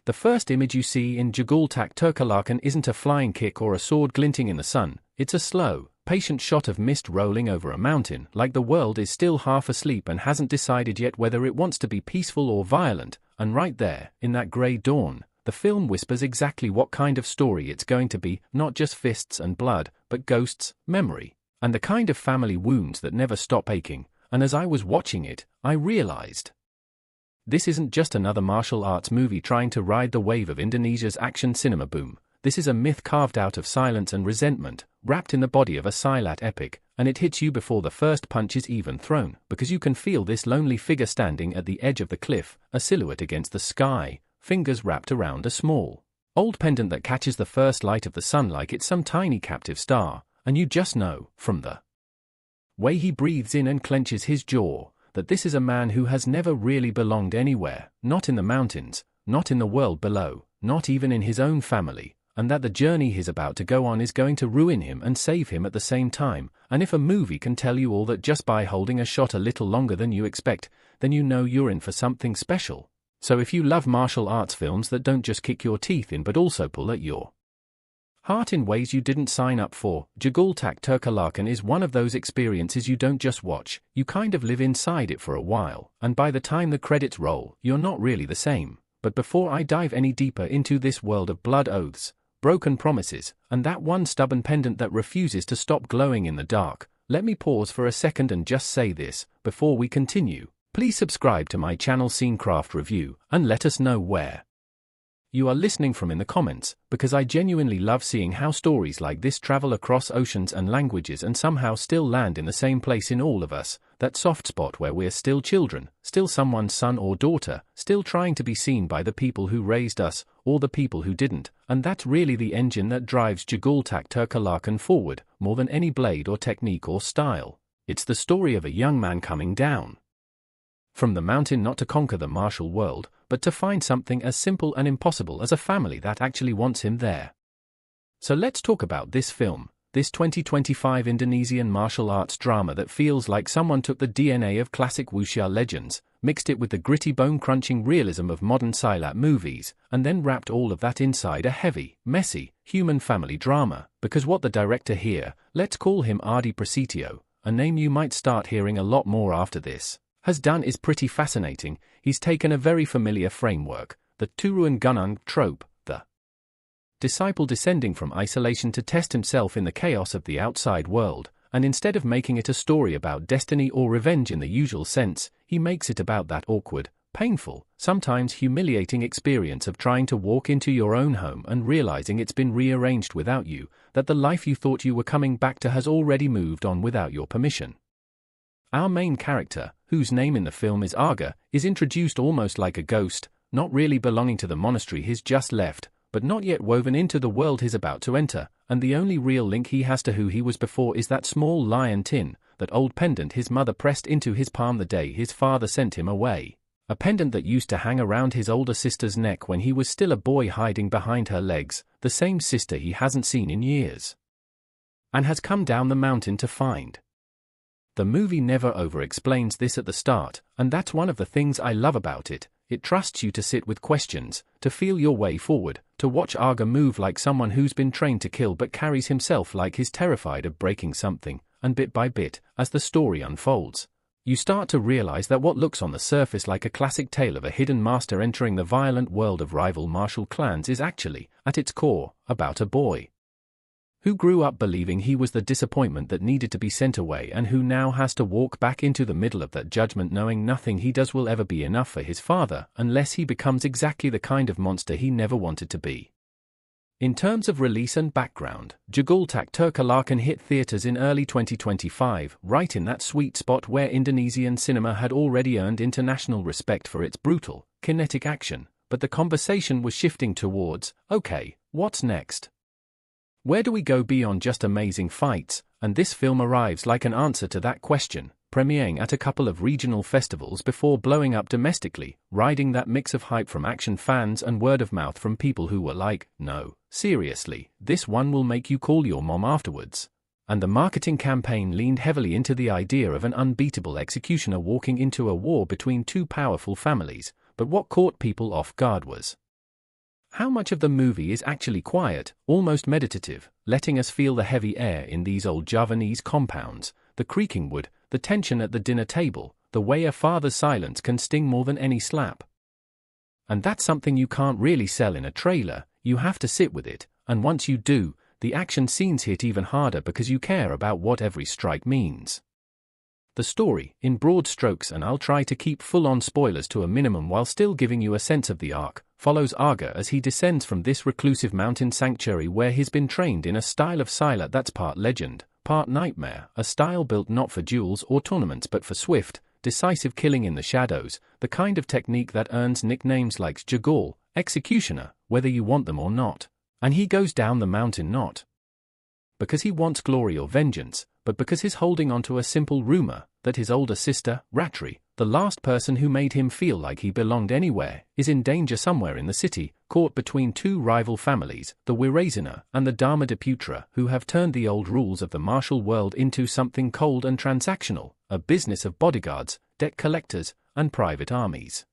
The first image you see in Jagal Terkalahkan isn't a flying kick or a sword glinting in the sun, it's a slow, patient shot of mist rolling over a mountain, like the world is still half asleep and hasn't decided yet whether it wants to be peaceful or violent, and right there, in that grey dawn, the film whispers exactly what kind of story it's going to be, not just fists and blood, but ghosts, memory, and the kind of family wounds that never stop aching. And as I was watching it, I realized this isn't just another martial arts movie trying to ride the wave of Indonesia's action cinema boom. This is a myth carved out of silence and resentment, wrapped in the body of a Silat epic, and it hits you before the first punch is even thrown, because you can feel this lonely figure standing at the edge of the cliff, a silhouette against the sky, fingers wrapped around a small, old pendant that catches the first light of the sun like it's some tiny captive star, and you just know, from the way he breathes in and clenches his jaw, that this is a man who has never really belonged anywhere, not in the mountains, not in the world below, not even in his own family, and that the journey he's about to go on is going to ruin him and save him at the same time. And if a movie can tell you all that just by holding a shot a little longer than you expect, then you know you're in for something special. So if you love martial arts films that don't just kick your teeth in but also pull at your heart in ways you didn't sign up for, Jagal Terkalahkan is one of those experiences you don't just watch, you kind of live inside it for a while, and by the time the credits roll, you're not really the same. But before I dive any deeper into this world of blood oaths, broken promises, and that one stubborn pendant that refuses to stop glowing in the dark, let me pause for a second and just say this, before we continue. Please subscribe to my channel Scenecraft Review, and let us know where you are listening from in the comments, because I genuinely love seeing how stories like this travel across oceans and languages and somehow still land in the same place in all of us, that soft spot where we're still children, still someone's son or daughter, still trying to be seen by the people who raised us, or the people who didn't, and that's really the engine that drives Jagal Terkalahkan forward, more than any blade or technique or style. It's the story of a young man coming down from the mountain not to conquer the martial world, but to find something as simple and impossible as a family that actually wants him there. So let's talk about this film, this 2025 Indonesian martial arts drama that feels like someone took the DNA of classic wuxia legends, mixed it with the gritty bone-crunching realism of modern Silat movies, and then wrapped all of that inside a heavy, messy, human family drama, because what the director here, let's call him Adi Prasetyo, a name you might start hearing a lot more after this, has done is pretty fascinating. He's taken a very familiar framework, the Turun Gunung trope, the disciple descending from isolation to test himself in the chaos of the outside world, and instead of making it a story about destiny or revenge in the usual sense, he makes it about that awkward, painful, sometimes humiliating experience of trying to walk into your own home and realizing it's been rearranged without you, that the life you thought you were coming back to has already moved on without your permission. Our main character, whose name in the film is Aga, is introduced almost like a ghost, not really belonging to the monastery he's just left, but not yet woven into the world he's about to enter, and the only real link he has to who he was before is that small lion tin, that old pendant his mother pressed into his palm the day his father sent him away. A pendant that used to hang around his older sister's neck when he was still a boy hiding behind her legs, the same sister he hasn't seen in years, and has come down the mountain to find. The movie never over-explains this at the start, and that's one of the things I love about it. It trusts you to sit with questions, to feel your way forward, to watch Aga move like someone who's been trained to kill but carries himself like he's terrified of breaking something, and bit by bit, as the story unfolds, you start to realize that what looks on the surface like a classic tale of a hidden master entering the violent world of rival martial clans is actually, at its core, about a boy who grew up believing he was the disappointment that needed to be sent away and who now has to walk back into the middle of that judgment knowing nothing he does will ever be enough for his father unless he becomes exactly the kind of monster he never wanted to be. In terms of release and background, Jagal Terkalahkan hit theaters in early 2025, right in that sweet spot where Indonesian cinema had already earned international respect for its brutal, kinetic action, but the conversation was shifting towards, okay, what's next? Where do we go beyond just amazing fights? And this film arrives like an answer to that question, premiering at a couple of regional festivals before blowing up domestically, riding that mix of hype from action fans and word of mouth from people who were like, no, seriously, this one will make you call your mom afterwards. And the marketing campaign leaned heavily into the idea of an unbeatable executioner walking into a war between two powerful families, but what caught people off guard was How much of the movie is actually quiet, almost meditative, letting us feel the heavy air in these old Javanese compounds, the creaking wood, the tension at the dinner table, the way a father's silence can sting more than any slap? And that's something you can't really sell in a trailer. You have to sit with it, and once you do, the action scenes hit even harder because you care about what every strike means. The story, in broad strokes, and I'll try to keep full-on spoilers to a minimum while still giving you a sense of the arc, follows Aga as he descends from this reclusive mountain sanctuary where he's been trained in a style of Silat that's part legend, part nightmare, a style built not for duels or tournaments but for swift, decisive killing in the shadows, the kind of technique that earns nicknames like Jagal, executioner, whether you want them or not. And he goes down the mountain not because he wants glory or vengeance, but because he's holding on to a simple rumor that his older sister, Ratri, the last person who made him feel like he belonged anywhere, is in danger somewhere in the city, caught between two rival families, the Wirazina and the Dharmadaputra, who have turned the old rules of the martial world into something cold and transactional, a business of bodyguards, debt collectors, and private armies.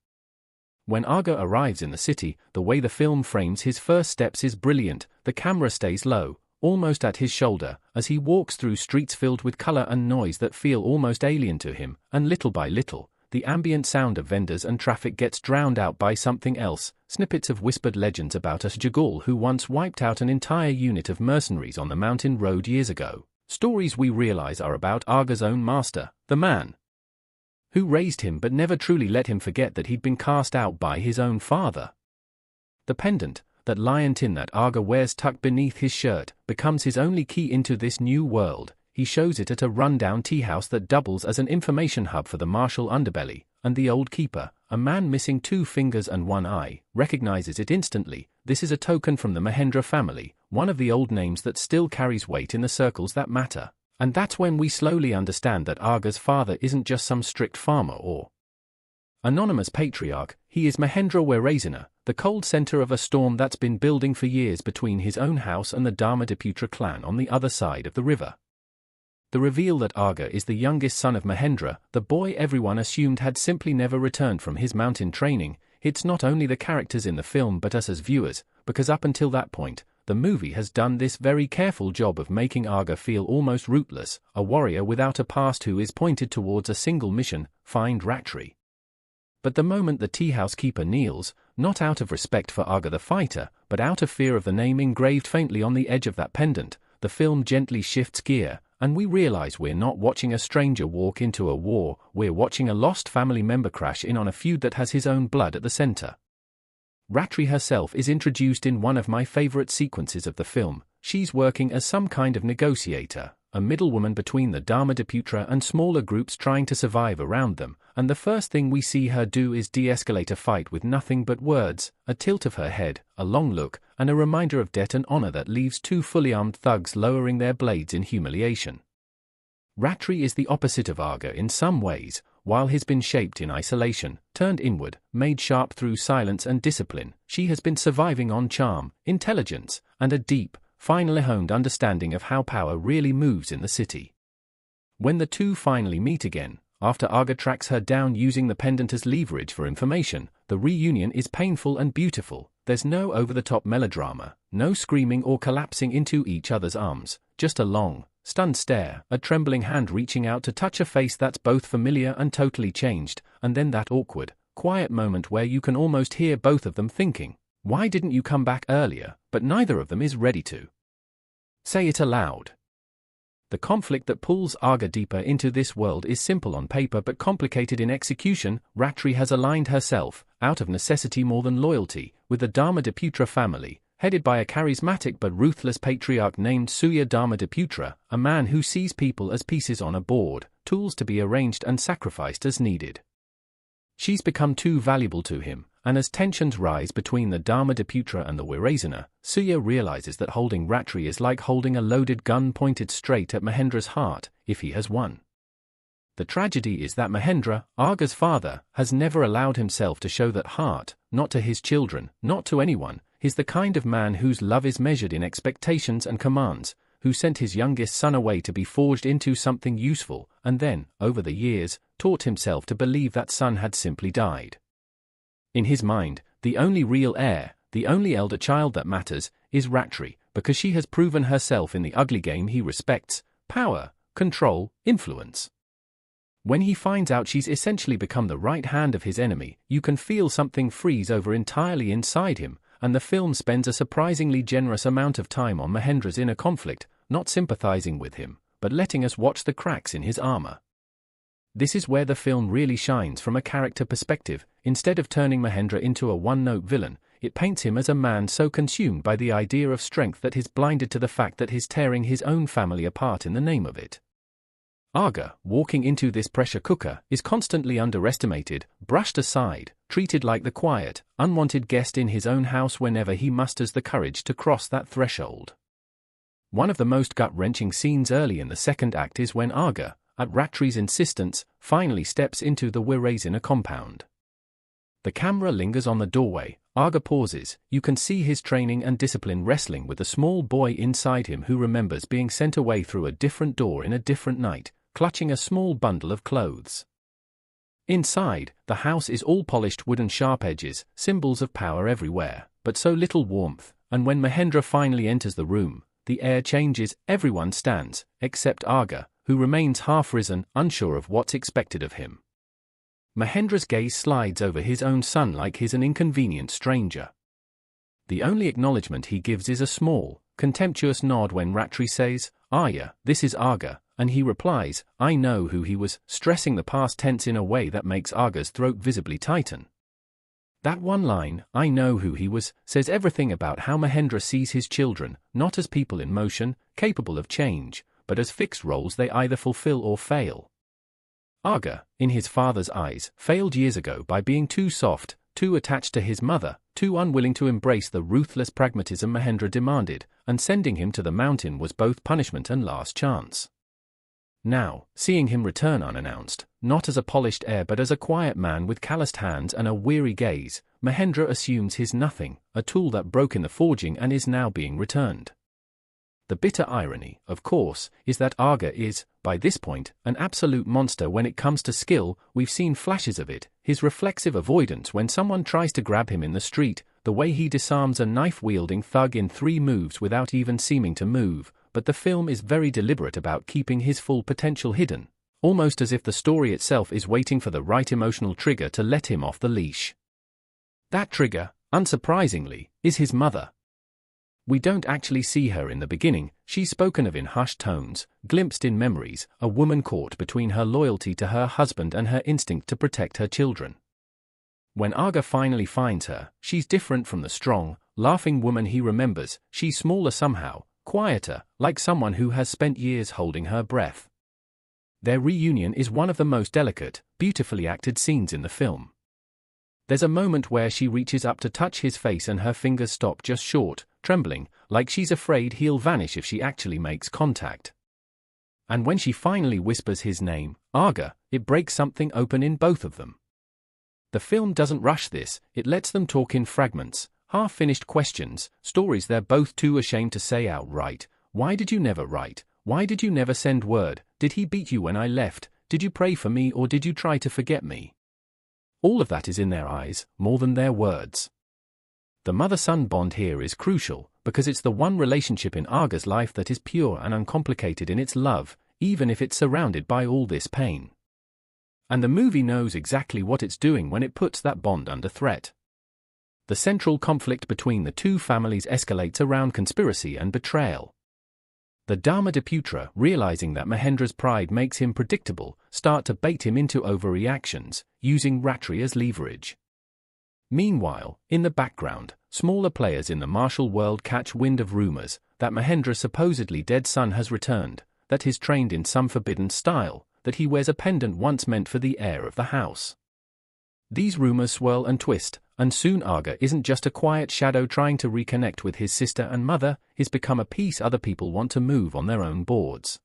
When Aga arrives in the city, the way the film frames his first steps is brilliant. The camera stays low, almost at his shoulder, as he walks through streets filled with color and noise that feel almost alien to him, and little by little, the ambient sound of vendors and traffic gets drowned out by something else, snippets of whispered legends about a Jagal who once wiped out an entire unit of mercenaries on the mountain road years ago. Stories we realize are about Aga's own master, the man who raised him but never truly let him forget that he'd been cast out by his own father. The pendant, that liontin that Aga wears tucked beneath his shirt, becomes his only key into this new world. He shows it at a rundown tea house that doubles as an information hub for the martial underbelly, and the old keeper, a man missing 2 fingers and 1 eye, recognizes it instantly. This is a token from the Mahendra family, one of the old names that still carries weight in the circles that matter. And that's when we slowly understand that Aga's father isn't just some strict farmer or anonymous patriarch. He is Mahendra Wirazina, the cold center of a storm that's been building for years between his own house and the Dharmadaputra clan on the other side of the river. The reveal that Aga is the youngest son of Mahendra, the boy everyone assumed had simply never returned from his mountain training, hits not only the characters in the film but us as viewers, because up until that point, the movie has done this very careful job of making Aga feel almost rootless, a warrior without a past who is pointed towards a single mission: find Ratri. But the moment the tea house keeper kneels, not out of respect for Aga the fighter, but out of fear of the name engraved faintly on the edge of that pendant, the film gently shifts gear, and we realize we're not watching a stranger walk into a war, we're watching a lost family member crash in on a feud that has his own blood at the center. Ratri herself is introduced in one of my favorite sequences of the film. She's working as some kind of negotiator, a middlewoman between the Dharmadaputra and smaller groups trying to survive around them, and the first thing we see her do is de-escalate a fight with nothing but words, a tilt of her head, a long look, and a reminder of debt and honor that leaves 2 fully armed thugs lowering their blades in humiliation. Ratri is the opposite of Aga in some ways. While he's been shaped in isolation, turned inward, made sharp through silence and discipline, she has been surviving on charm, intelligence, and a deep, finely honed understanding of how power really moves in the city. When the two finally meet again, after Aga tracks her down using the pendant as leverage for information, the reunion is painful and beautiful. There's no over-the-top melodrama, no screaming or collapsing into each other's arms, just a long, stunned stare, a trembling hand reaching out to touch a face that's both familiar and totally changed, and then that awkward, quiet moment where you can almost hear both of them thinking, "Why didn't you come back earlier?" But neither of them is ready to say it aloud. The conflict that pulls Aga deeper into this world is simple on paper but complicated in execution. Ratri has aligned herself, out of necessity more than loyalty, with the Dharmadaputra family, headed by a charismatic but ruthless patriarch named Surya Dharmadaputra, a man who sees people as pieces on a board, tools to be arranged and sacrificed as needed. She's become too valuable to him, and as tensions rise between the Dharmadaputra and the Wirazina, Surya realizes that holding Ratri is like holding a loaded gun pointed straight at Mahendra's heart, if he has won. The tragedy is that Mahendra, Aga's father, has never allowed himself to show that heart, not to his children, not to anyone. He's the kind of man whose love is measured in expectations and commands, who sent his youngest son away to be forged into something useful, and then, over the years, taught himself to believe that son had simply died. In his mind, the only real heir, the only elder child that matters is Ratri, because she has proven herself in the ugly game he respects: power, control, influence. When he finds out she's essentially become the right hand of his enemy, you can feel something freeze over entirely inside him, and the film spends a surprisingly generous amount of time on Mahendra's inner conflict, not sympathizing with him, but letting us watch the cracks in his armor. This is where the film really shines from a character perspective. Instead of turning Mahendra into a one-note villain, it paints him as a man so consumed by the idea of strength that he's blinded to the fact that he's tearing his own family apart in the name of it. Aga, walking into this pressure cooker, is constantly underestimated, brushed aside, treated like the quiet, unwanted guest in his own house whenever he musters the courage to cross that threshold. One of the most gut-wrenching scenes early in the second act is when Aga, at Ratri's insistence, finally steps into the Wirasena compound. The camera lingers on the doorway. Aga pauses. You can see his training and discipline wrestling with the small boy inside him who remembers being sent away through a different door in a different night, clutching a small bundle of clothes. Inside, the house is all polished wooden sharp edges, symbols of power everywhere, but so little warmth, and when Mahendra finally enters the room, the air changes. Everyone stands, except Aga, who remains half-risen, unsure of what's expected of him. Mahendra's gaze slides over his own son like he's an inconvenient stranger. The only acknowledgement he gives is a small, contemptuous nod when Ratri says, "Arya, this is Aga," and he replies, "I know who he was," stressing the past tense in a way that makes Aga's throat visibly tighten. That one line, "I know who he was," says everything about how Mahendra sees his children, not as people in motion, capable of change, but as fixed roles they either fulfill or fail. Aga, in his father's eyes, failed years ago by being too soft, too attached to his mother, too unwilling to embrace the ruthless pragmatism Mahendra demanded, and sending him to the mountain was both punishment and last chance. Now, seeing him return unannounced, not as a polished heir but as a quiet man with calloused hands and a weary gaze, Mahendra assumes he's nothing, a tool that broke in the forging and is now being returned. The bitter irony, of course, is that Aga is, by this point, an absolute monster when it comes to skill. We've seen flashes of it: his reflexive avoidance when someone tries to grab him in the street, the way he disarms a knife-wielding thug in 3 moves without even seeming to move, but the film is very deliberate about keeping his full potential hidden, almost as if the story itself is waiting for the right emotional trigger to let him off the leash. That trigger, unsurprisingly, is his mother. We don't actually see her in the beginning. She's spoken of in hushed tones, glimpsed in memories, a woman caught between her loyalty to her husband and her instinct to protect her children. When Aga finally finds her, she's different from the strong, laughing woman he remembers. She's smaller somehow, quieter, like someone who has spent years holding her breath. Their reunion is one of the most delicate, beautifully acted scenes in the film. There's a moment where she reaches up to touch his face and her fingers stop just short, trembling, like she's afraid he'll vanish if she actually makes contact. And when she finally whispers his name, Aga, it breaks something open in both of them. The film doesn't rush this, it lets them talk in fragments, half-finished questions, stories they're both too ashamed to say outright. Why did you never write? Why did you never send word? Did he beat you when I left? Did you pray for me or did you try to forget me? All of that is in their eyes, more than their words. The mother-son bond here is crucial, because it's the one relationship in Aga's life that is pure and uncomplicated in its love, even if it's surrounded by all this pain. And the movie knows exactly what it's doing when it puts that bond under threat. The central conflict between the two families escalates around conspiracy and betrayal. The Dharmadiputra, realizing that Mahendra's pride makes him predictable, start to bait him into overreactions, using Ratri as leverage. Meanwhile, in the background, smaller players in the martial world catch wind of rumors that Mahendra's supposedly dead son has returned, that he's trained in some forbidden style, that he wears a pendant once meant for the heir of the house. These rumors swirl and twist, and soon Aga isn't just a quiet shadow trying to reconnect with his sister and mother, he's become a piece other people want to move on their own boards.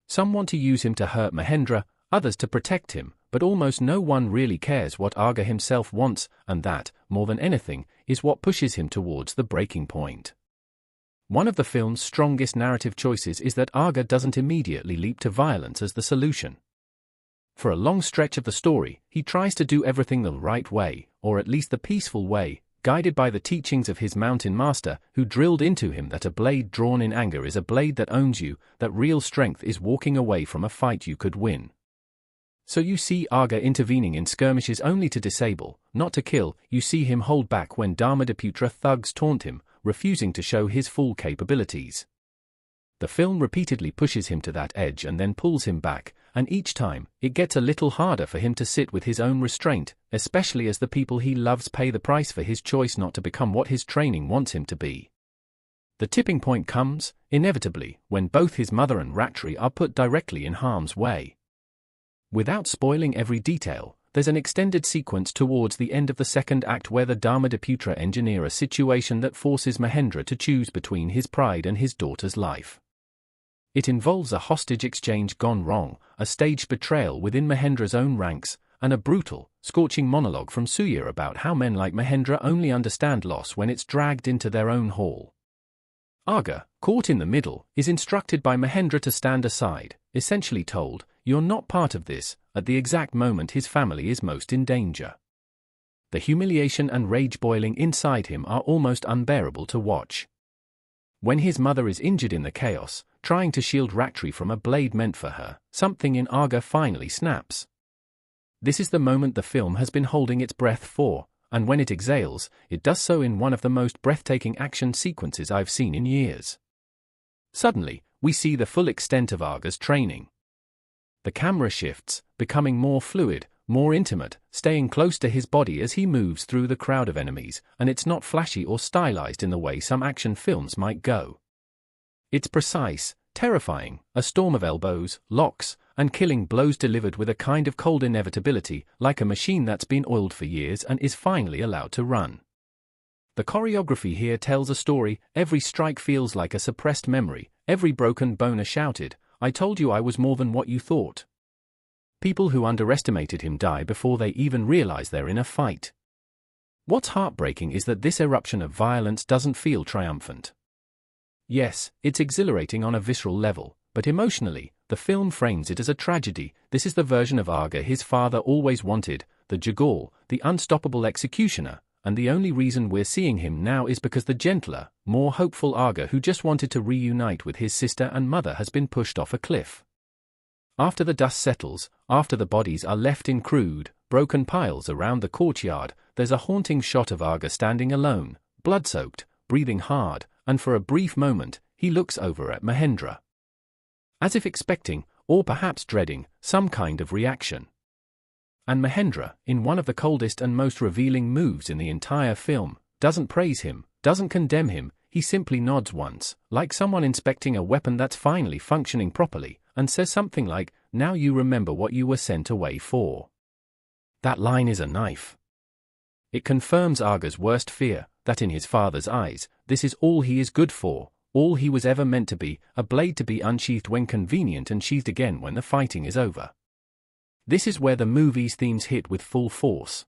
Some want to use him to hurt Mahendra, others to protect him, but almost no one really cares what Aga himself wants, and that, more than anything, is what pushes him towards the breaking point. One of the film's strongest narrative choices is that Aga doesn't immediately leap to violence as the solution. For a long stretch of the story, he tries to do everything the right way, or at least the peaceful way, guided by the teachings of his mountain master, who drilled into him that a blade drawn in anger is a blade that owns you, that real strength is walking away from a fight you could win. So you see Arga intervening in skirmishes only to disable, not to kill. You see him hold back when Dharmadaputra thugs taunt him, refusing to show his full capabilities. The film repeatedly pushes him to that edge and then pulls him back, and each time, it gets a little harder for him to sit with his own restraint, especially as the people he loves pay the price for his choice not to become what his training wants him to be. The tipping point comes, inevitably, when both his mother and Ratri are put directly in harm's way. Without spoiling every detail, there's an extended sequence towards the end of the second act where the Dharmadaputra engineer a situation that forces Mahendra to choose between his pride and his daughter's life. It involves a hostage exchange gone wrong, a staged betrayal within Mahendra's own ranks, and a brutal, scorching monologue from Suya about how men like Mahendra only understand loss when it's dragged into their own hall. Arga, caught in the middle, is instructed by Mahendra to stand aside, essentially told, "You're not part of this," at the exact moment his family is most in danger. The humiliation and rage boiling inside him are almost unbearable to watch. When his mother is injured in the chaos, trying to shield Ratri from a blade meant for her, something in Arga finally snaps. This is the moment the film has been holding its breath for, and when it exhales, it does so in one of the most breathtaking action sequences I've seen in years. Suddenly, we see the full extent of Arga's training. The camera shifts, becoming more fluid, more intimate, staying close to his body as he moves through the crowd of enemies, and it's not flashy or stylized in the way some action films might go. It's precise, terrifying, a storm of elbows, locks, and killing blows delivered with a kind of cold inevitability, like a machine that's been oiled for years and is finally allowed to run. The choreography here tells a story. Every strike feels like a suppressed memory, every broken bone a shouted, "I told you I was more than what you thought." People who underestimated him die before they even realize they're in a fight. What's heartbreaking is that this eruption of violence doesn't feel triumphant. Yes, it's exhilarating on a visceral level, but emotionally, the film frames it as a tragedy. This is the version of Arga his father always wanted, the Jagal, the unstoppable executioner, and the only reason we're seeing him now is because the gentler, more hopeful Arga who just wanted to reunite with his sister and mother has been pushed off a cliff. After the dust settles, after the bodies are left in crude, broken piles around the courtyard, there's a haunting shot of Arga standing alone, blood-soaked, breathing hard, and for a brief moment, he looks over at Mahendra. As if expecting, or perhaps dreading, some kind of reaction. And Mahendra, in one of the coldest and most revealing moves in the entire film, doesn't praise him, doesn't condemn him, he simply nods once, like someone inspecting a weapon that's finally functioning properly, and says something like, "Now you remember what you were sent away for." That line is a knife. It confirms Arga's worst fear, that in his father's eyes, this is all he is good for, all he was ever meant to be, a blade to be unsheathed when convenient and sheathed again when the fighting is over. This is where the movie's themes hit with full force.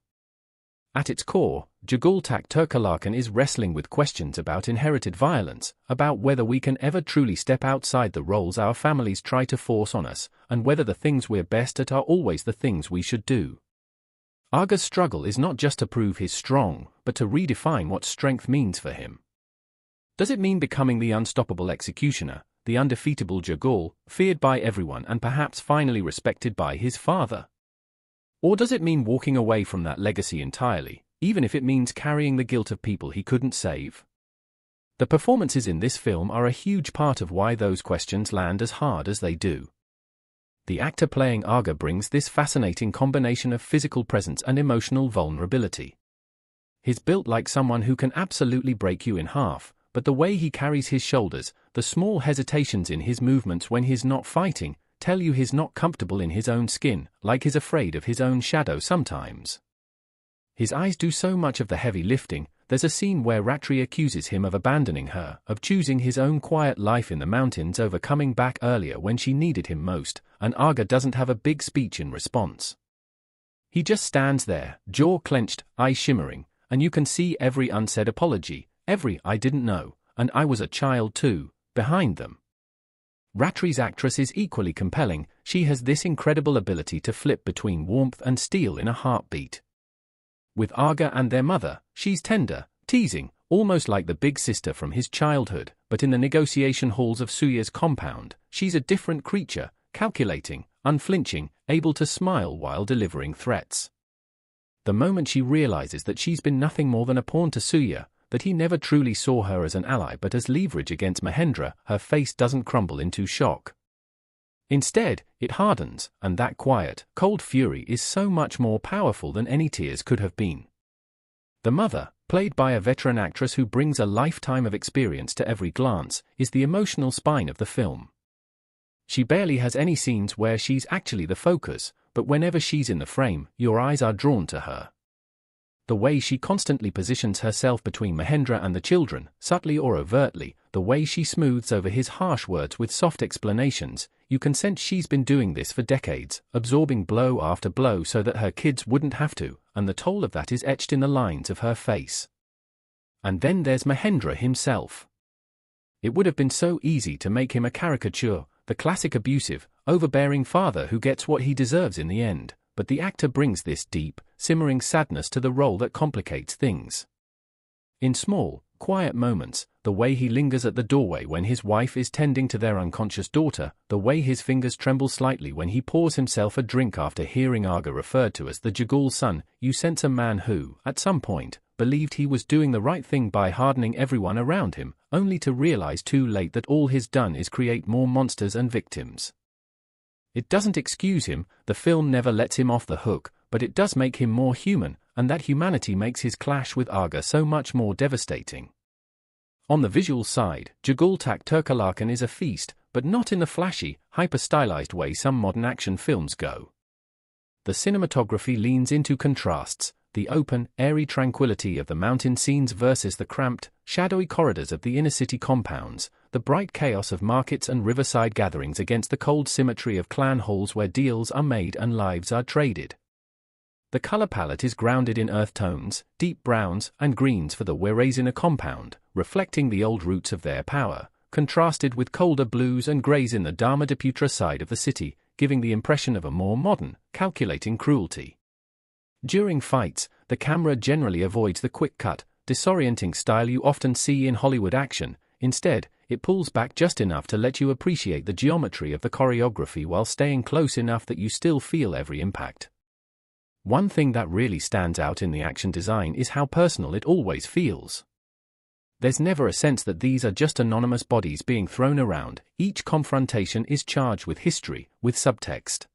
At its core, Jagal Terkalahkan is wrestling with questions about inherited violence, about whether we can ever truly step outside the roles our families try to force on us, and whether the things we're best at are always the things we should do. Arga's struggle is not just to prove he's strong, but to redefine what strength means for him. Does it mean becoming the unstoppable executioner, the undefeatable Jagal, feared by everyone and perhaps finally respected by his father? Or does it mean walking away from that legacy entirely, even if it means carrying the guilt of people he couldn't save? The performances in this film are a huge part of why those questions land as hard as they do. The actor playing Arga brings this fascinating combination of physical presence and emotional vulnerability. He's built like someone who can absolutely break you in half, but the way he carries his shoulders, the small hesitations in his movements when he's not fighting, tell you he's not comfortable in his own skin, like he's afraid of his own shadow sometimes. His eyes do so much of the heavy lifting. There's a scene where Ratri accuses him of abandoning her, of choosing his own quiet life in the mountains over coming back earlier when she needed him most, and Arga doesn't have a big speech in response. He just stands there, jaw clenched, eyes shimmering, and you can see every unsaid apology, every "I didn't know, and I was a child too," behind them. Ratri's actress is equally compelling. She has this incredible ability to flip between warmth and steel in a heartbeat. With Aga and their mother, she's tender, teasing, almost like the big sister from his childhood, but in the negotiation halls of Suya's compound, she's a different creature, calculating, unflinching, able to smile while delivering threats. The moment she realizes that she's been nothing more than a pawn to Suya, that he never truly saw her as an ally but as leverage against Mahendra, her face doesn't crumble into shock. Instead, it hardens, and that quiet, cold fury is so much more powerful than any tears could have been. The mother, played by a veteran actress who brings a lifetime of experience to every glance, is the emotional spine of the film. She barely has any scenes where she's actually the focus, but whenever she's in the frame, your eyes are drawn to her. The way she constantly positions herself between Mahendra and the children, subtly or overtly, the way she smooths over his harsh words with soft explanations, you can sense she's been doing this for decades, absorbing blow after blow so that her kids wouldn't have to, and the toll of that is etched in the lines of her face. And then there's Mahendra himself. It would have been so easy to make him a caricature, the classic abusive, overbearing father who gets what he deserves in the end, but the actor brings this deep, simmering sadness to the role that complicates things. In small, quiet moments, the way he lingers at the doorway when his wife is tending to their unconscious daughter, the way his fingers tremble slightly when he pours himself a drink after hearing Aga referred to as the Jagal's son, you sense a man who, at some point, believed he was doing the right thing by hardening everyone around him, only to realize too late that all he's done is create more monsters and victims. It doesn't excuse him, the film never lets him off the hook, but it does make him more human, and that humanity makes his clash with Aga so much more devastating. On the visual side, Jagal-tak Terkalahkan is a feast, but not in the flashy, hyper-stylized way some modern action films go. The cinematography leans into contrasts, the open, airy tranquility of the mountain scenes versus the cramped, shadowy corridors of the inner-city compounds, the bright chaos of markets and riverside gatherings against the cold symmetry of clan halls where deals are made and lives are traded. The color palette is grounded in earth tones, deep browns and greens for the Weres inner compound, reflecting the old roots of their power, contrasted with colder blues and grays in the Dharmadaputra side of the city, giving the impression of a more modern, calculating cruelty. During fights, the camera generally avoids the quick-cut, disorienting style you often see in Hollywood action. Instead, it pulls back just enough to let you appreciate the geometry of the choreography while staying close enough that you still feel every impact. One thing that really stands out in the action design is how personal it always feels. There's never a sense that these are just anonymous bodies being thrown around. Each confrontation is charged with history, with subtext.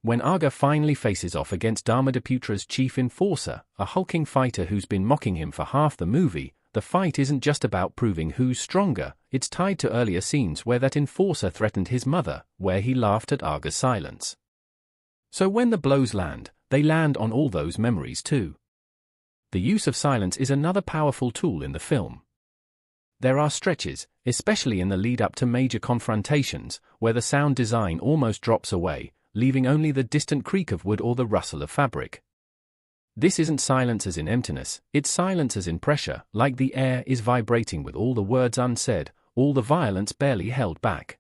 When Aga finally faces off against Dharmadaputra's chief enforcer, a hulking fighter who's been mocking him for half the movie, the fight isn't just about proving who's stronger, it's tied to earlier scenes where that enforcer threatened his mother, where he laughed at Aga's silence. So when the blows land, they land on all those memories too. The use of silence is another powerful tool in the film. There are stretches, especially in the lead-up to major confrontations, where the sound design almost drops away, leaving only the distant creak of wood or the rustle of fabric. This isn't silence as in emptiness, it's silence as in pressure, like the air is vibrating with all the words unsaid, all the violence barely held back.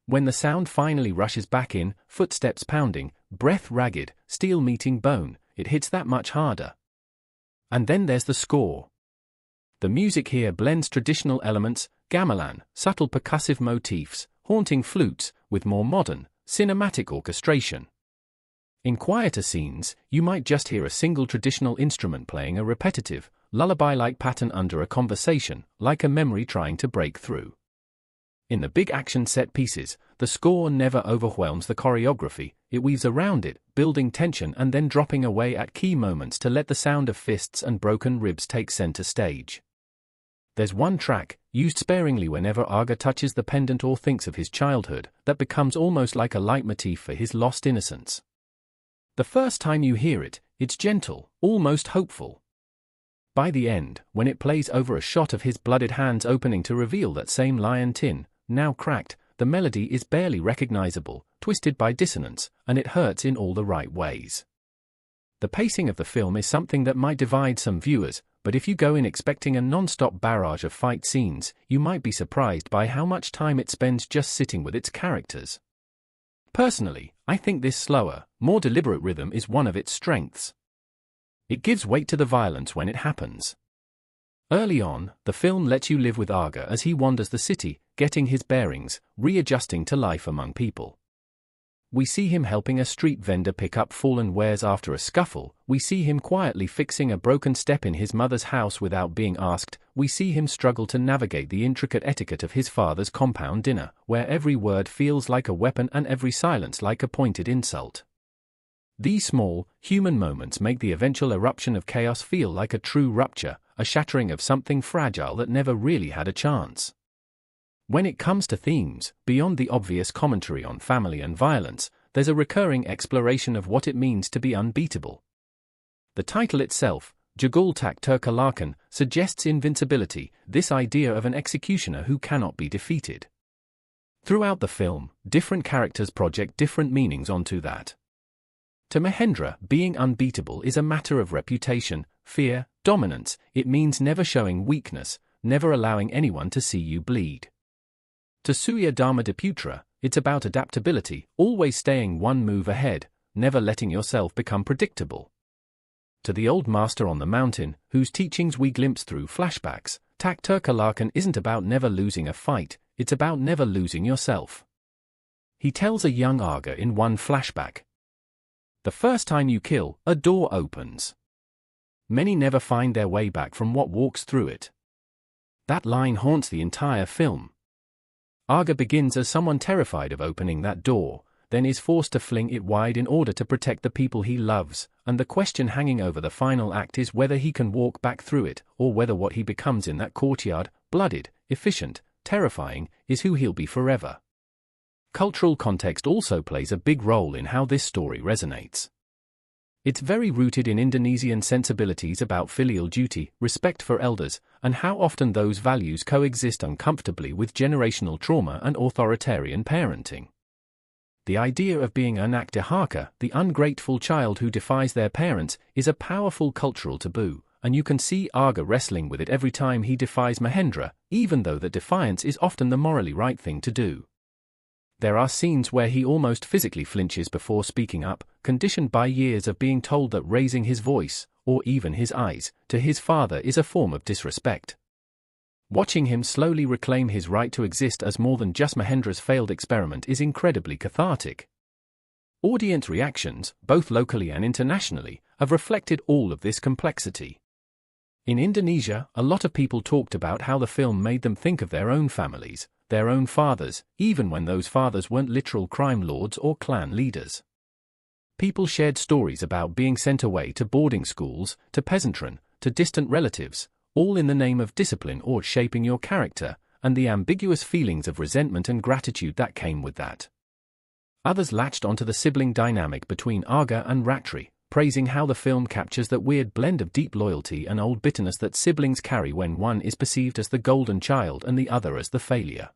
When the sound finally rushes back in, footsteps pounding, breath ragged, steel meeting bone, it hits that much harder. And then there's the score. The music here blends traditional elements, gamelan, subtle percussive motifs, haunting flutes, with more modern, cinematic orchestration. In quieter scenes, you might just hear a single traditional instrument playing a repetitive, lullaby-like pattern under a conversation, like a memory trying to break through. In the big action set pieces, the score never overwhelms the choreography, it weaves around it, building tension and then dropping away at key moments to let the sound of fists and broken ribs take center stage. There's one track, used sparingly whenever Aga touches the pendant or thinks of his childhood, that becomes almost like a leitmotif for his lost innocence. The first time you hear it, it's gentle, almost hopeful. By the end, when it plays over a shot of his blooded hands opening to reveal that same lion tin, now cracked, the melody is barely recognizable, twisted by dissonance, and it hurts in all the right ways. The pacing of the film is something that might divide some viewers, but if you go in expecting a non-stop barrage of fight scenes, you might be surprised by how much time it spends just sitting with its characters. Personally, I think this slower, more deliberate rhythm is one of its strengths. It gives weight to the violence when it happens. Early on, the film lets you live with Arga as he wanders the city, getting his bearings, readjusting to life among people. We see him helping a street vendor pick up fallen wares after a scuffle, we see him quietly fixing a broken step in his mother's house without being asked, we see him struggle to navigate the intricate etiquette of his father's compound dinner, where every word feels like a weapon and every silence like a pointed insult. These small, human moments make the eventual eruption of chaos feel like a true rupture, a shattering of something fragile that never really had a chance. When it comes to themes, beyond the obvious commentary on family and violence, there's a recurring exploration of what it means to be unbeatable. The title itself, Jagal Terkalahkan, suggests invincibility, this idea of an executioner who cannot be defeated. Throughout the film, different characters project different meanings onto that. To Mahendra, being unbeatable is a matter of reputation, fear, dominance. It means never showing weakness, never allowing anyone to see you bleed. To Surya Dharmadiputra, it's about adaptability, always staying one move ahead, never letting yourself become predictable. To the old master on the mountain, whose teachings we glimpse through flashbacks, Terkalahkan isn't about never losing a fight, it's about never losing yourself. He tells a young Arga in one flashback, "The first time you kill, a door opens. Many never find their way back from what walks through it." That line haunts the entire film. Arga begins as someone terrified of opening that door, then is forced to fling it wide in order to protect the people he loves, and the question hanging over the final act is whether he can walk back through it, or whether what he becomes in that courtyard, blooded, efficient, terrifying, is who he'll be forever. Cultural context also plays a big role in how this story resonates. It's very rooted in Indonesian sensibilities about filial duty, respect for elders, and how often those values coexist uncomfortably with generational trauma and authoritarian parenting. The idea of being anak durhaka, the ungrateful child who defies their parents, is a powerful cultural taboo, and you can see Arga wrestling with it every time he defies Mahendra, even though that defiance is often the morally right thing to do. There are scenes where he almost physically flinches before speaking up, conditioned by years of being told that raising his voice, or even his eyes, to his father is a form of disrespect. Watching him slowly reclaim his right to exist as more than just Mahendra's failed experiment is incredibly cathartic. Audience reactions, both locally and internationally, have reflected all of this complexity. In Indonesia, a lot of people talked about how the film made them think of their own families, their own fathers, even when those fathers weren't literal crime lords or clan leaders. People shared stories about being sent away to boarding schools, to peasantry, to distant relatives, all in the name of discipline or shaping your character, and the ambiguous feelings of resentment and gratitude that came with that. Others latched onto the sibling dynamic between Arga and Ratri, praising how the film captures that weird blend of deep loyalty and old bitterness that siblings carry when one is perceived as the golden child and the other as the failure.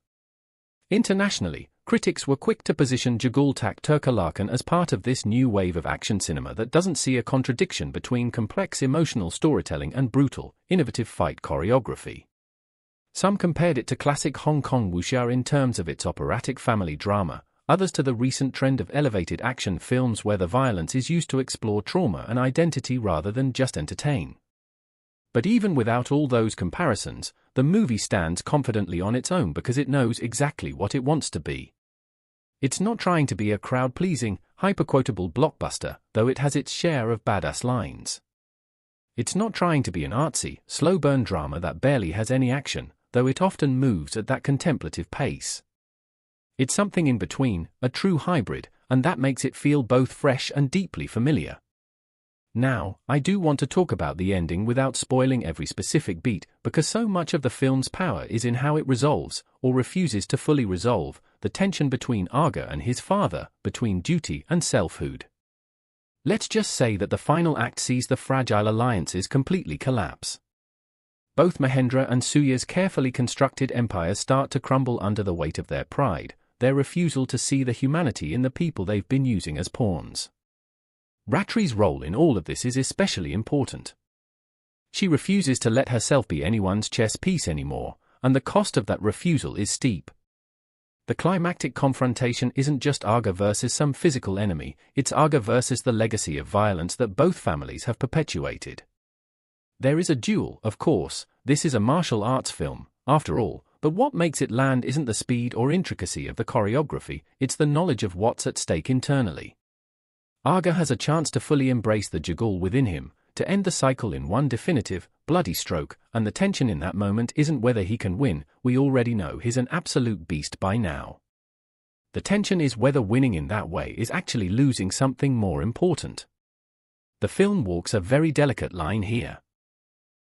Internationally, critics were quick to position Jagal Terkalahkan as part of this new wave of action cinema that doesn't see a contradiction between complex emotional storytelling and brutal, innovative fight choreography. Some compared it to classic Hong Kong wuxia in terms of its operatic family drama, others to the recent trend of elevated action films where the violence is used to explore trauma and identity rather than just entertain. But even without all those comparisons, the movie stands confidently on its own because it knows exactly what it wants to be. It's not trying to be a crowd-pleasing, hyper-quotable blockbuster, though it has its share of badass lines. It's not trying to be an artsy, slow-burn drama that barely has any action, though it often moves at that contemplative pace. It's something in between, a true hybrid, and that makes it feel both fresh and deeply familiar. Now, I do want to talk about the ending without spoiling every specific beat, because so much of the film's power is in how it resolves, or refuses to fully resolve, the tension between Arga and his father, between duty and selfhood. Let's just say that the final act sees the fragile alliances completely collapse. Both Mahendra and Surya's carefully constructed empires start to crumble under the weight of their pride, their refusal to see the humanity in the people they've been using as pawns. Ratri's role in all of this is especially important. She refuses to let herself be anyone's chess piece anymore, and the cost of that refusal is steep. The climactic confrontation isn't just Arga versus some physical enemy, it's Arga versus the legacy of violence that both families have perpetuated. There is a duel, of course. This is a martial arts film, after all, but what makes it land isn't the speed or intricacy of the choreography, it's the knowledge of what's at stake internally. Arga has a chance to fully embrace the Jagal within him, to end the cycle in one definitive, bloody stroke, and the tension in that moment isn't whether he can win. We already know he's an absolute beast by now. The tension is whether winning in that way is actually losing something more important. The film walks a very delicate line here.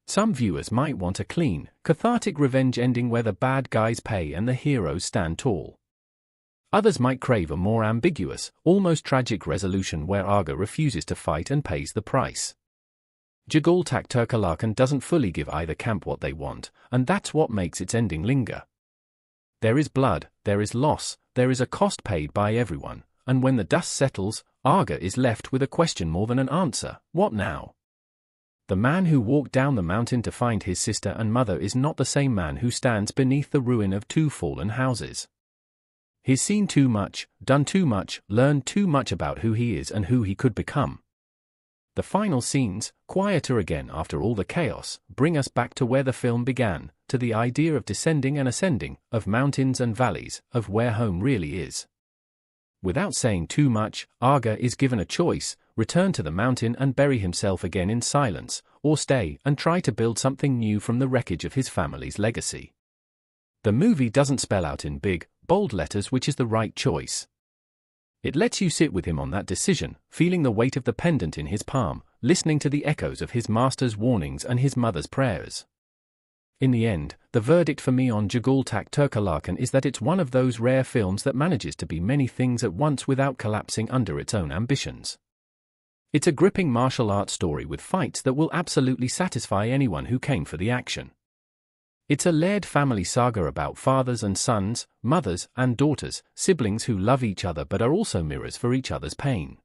Some viewers might want a clean, cathartic revenge ending where the bad guys pay and the heroes stand tall. Others might crave a more ambiguous, almost tragic resolution where Arga refuses to fight and pays the price. Jagal Terkalahkan doesn't fully give either camp what they want, and that's what makes its ending linger. There is blood, there is loss, there is a cost paid by everyone, and when the dust settles, Arga is left with a question more than an answer: what now? The man who walked down the mountain to find his sister and mother is not the same man who stands beneath the ruin of two fallen houses. He's seen too much, done too much, learned too much about who he is and who he could become. The final scenes, quieter again after all the chaos, bring us back to where the film began, to the idea of descending and ascending, of mountains and valleys, of where home really is. Without saying too much, Arga is given a choice: return to the mountain and bury himself again in silence, or stay and try to build something new from the wreckage of his family's legacy. The movie doesn't spell out in big, bold letters which is the right choice. It lets you sit with him on that decision, feeling the weight of the pendant in his palm, listening to the echoes of his master's warnings and his mother's prayers. In the end, the verdict for me on Jagal Terkalahkan is that it's one of those rare films that manages to be many things at once without collapsing under its own ambitions. It's a gripping martial arts story with fights that will absolutely satisfy anyone who came for the action. It's a layered family saga about fathers and sons, mothers and daughters, siblings who love each other but are also mirrors for each other's pain.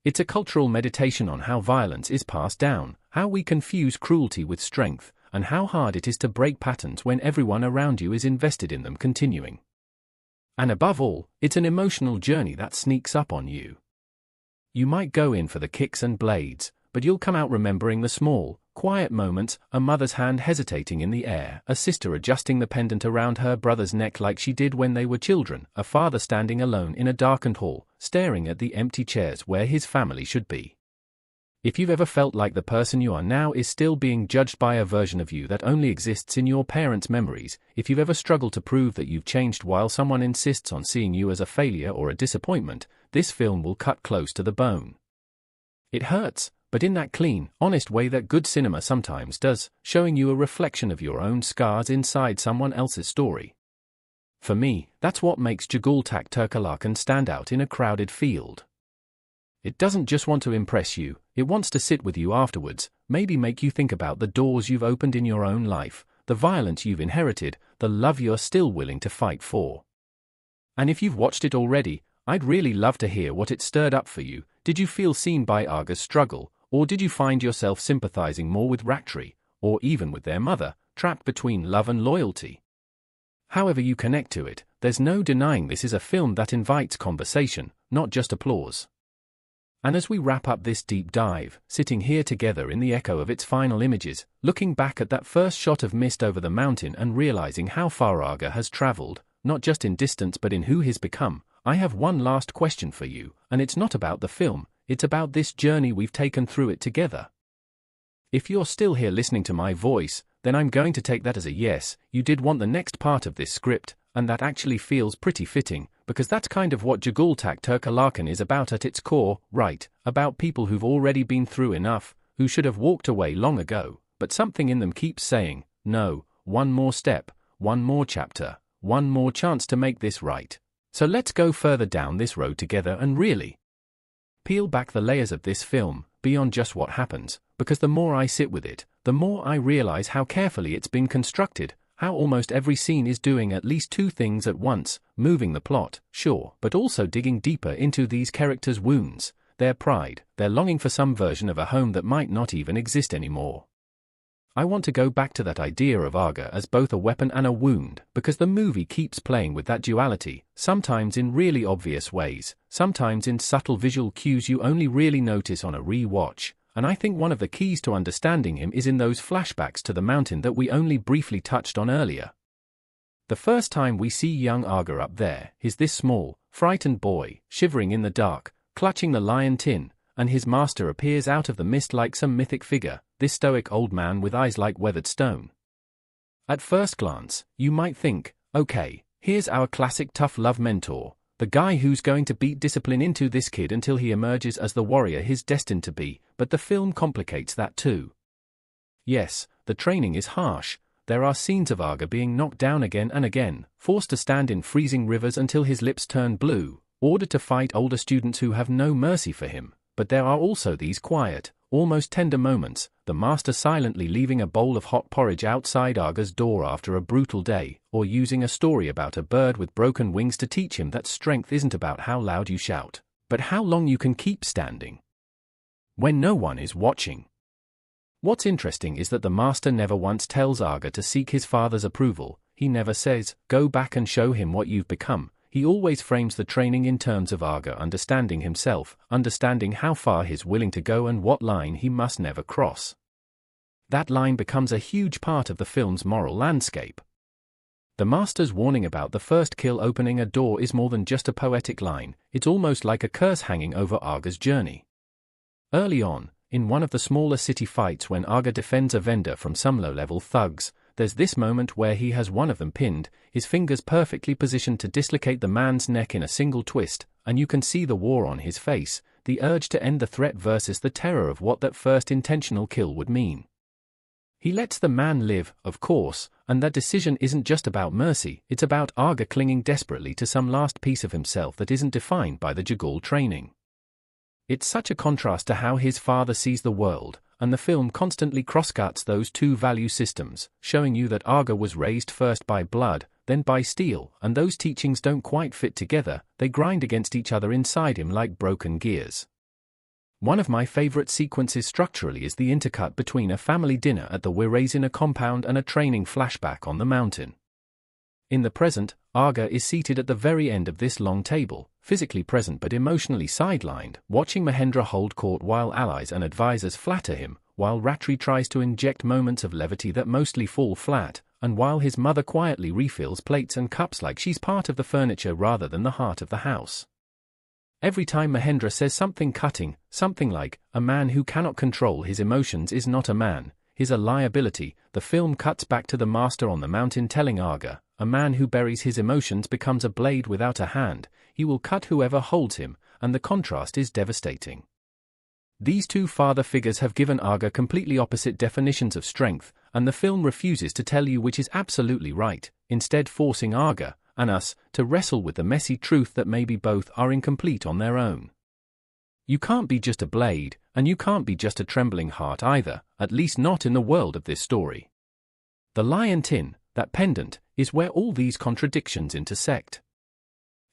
It's a cultural meditation on how violence is passed down, how we confuse cruelty with strength, and how hard it is to break patterns when everyone around you is invested in them continuing. And above all, it's an emotional journey that sneaks up on you. You might go in for the kicks and blades, but you'll come out remembering the small, quiet moments: a mother's hand hesitating in the air, a sister adjusting the pendant around her brother's neck like she did when they were children, a father standing alone in a darkened hall, staring at the empty chairs where his family should be. If you've ever felt like the person you are now is still being judged by a version of you that only exists in your parents' memories, if you've ever struggled to prove that you've changed while someone insists on seeing you as a failure or a disappointment, this film will cut close to the bone. It hurts, but in that clean, honest way that good cinema sometimes does, showing you a reflection of your own scars inside someone else's story. For me, that's what makes Jagal Terkalahkan stand out in a crowded field. It doesn't just want to impress you, it wants to sit with you afterwards, maybe make you think about the doors you've opened in your own life, the violence you've inherited, the love you're still willing to fight for. And if you've watched it already, I'd really love to hear what it stirred up for you. Did you feel seen by Arga's struggle? Or did you find yourself sympathizing more with Raktri, or even with their mother, trapped between love and loyalty? However you connect to it, there's no denying this is a film that invites conversation, not just applause. And as we wrap up this deep dive, sitting here together in the echo of its final images, looking back at that first shot of mist over the mountain and realizing how far Arga has traveled, not just in distance but in who he's become, I have one last question for you, and it's not about the film. It's about this journey we've taken through it together. If you're still here listening to my voice, then I'm going to take that as a yes, you did want the next part of this script, and that actually feels pretty fitting, because that's kind of what Jagal Terkalahkan is about at its core, right? About people who've already been through enough, who should have walked away long ago, but something in them keeps saying, no, one more step, one more chapter, one more chance to make this right. So let's go further down this road together and really peel back the layers of this film, beyond just what happens, because the more I sit with it, the more I realize how carefully it's been constructed, how almost every scene is doing at least two things at once: moving the plot, sure, but also digging deeper into these characters' wounds, their pride, their longing for some version of a home that might not even exist anymore. I want to go back to that idea of Aga as both a weapon and a wound, because the movie keeps playing with that duality, sometimes in really obvious ways, sometimes in subtle visual cues you only really notice on a re-watch, and I think one of the keys to understanding him is in those flashbacks to the mountain that we only briefly touched on earlier. The first time we see young Aga up there is this small, frightened boy, shivering in the dark, clutching the lion tin, and his master appears out of the mist like some mythic figure, this stoic old man with eyes like weathered stone. At first glance, you might think, okay, here's our classic tough love mentor, the guy who's going to beat discipline into this kid until he emerges as the warrior he's destined to be, but the film complicates that too. Yes, the training is harsh. There are scenes of Aga being knocked down again and again, forced to stand in freezing rivers until his lips turn blue, ordered to fight older students who have no mercy for him. But there are also these quiet, almost tender moments, the master silently leaving a bowl of hot porridge outside Aga's door after a brutal day, or using a story about a bird with broken wings to teach him that strength isn't about how loud you shout, but how long you can keep standing when no one is watching. What's interesting is that the master never once tells Aga to seek his father's approval. He never says, go back and show him what you've become. He always frames the training in terms of Aga understanding himself, understanding how far he's willing to go and what line he must never cross. That line becomes a huge part of the film's moral landscape. The master's warning about the first kill opening a door is more than just a poetic line, it's almost like a curse hanging over Aga's journey. Early on, in one of the smaller city fights when Aga defends a vendor from some low-level thugs, there's this moment where he has one of them pinned, his fingers perfectly positioned to dislocate the man's neck in a single twist, and you can see the war on his face, the urge to end the threat versus the terror of what that first intentional kill would mean. He lets the man live, of course, and that decision isn't just about mercy, it's about Aga clinging desperately to some last piece of himself that isn't defined by the Jagal training. It's such a contrast to how his father sees the world, and the film constantly crosscuts those two value systems, showing you that Aga was raised first by blood, then by steel, and those teachings don't quite fit together, they grind against each other inside him like broken gears. One of my favorite sequences structurally is the intercut between a family dinner at the Wirazina compound and a training flashback on the mountain. In the present, Aga is seated at the very end of this long table, physically present but emotionally sidelined, watching Mahendra hold court while allies and advisors flatter him, while Ratri tries to inject moments of levity that mostly fall flat, and while his mother quietly refills plates and cups like she's part of the furniture rather than the heart of the house. Every time Mahendra says something cutting, something like, a man who cannot control his emotions is not a man, he's a liability, the film cuts back to the master on the mountain telling Aga, a man who buries his emotions becomes a blade without a hand, he will cut whoever holds him, and the contrast is devastating. These two father figures have given Aga completely opposite definitions of strength, and the film refuses to tell you which is absolutely right, instead forcing Aga, and us, to wrestle with the messy truth that maybe both are incomplete on their own. You can't be just a blade, and you can't be just a trembling heart either, at least not in the world of this story. The lion tin, that pendant, is where all these contradictions intersect.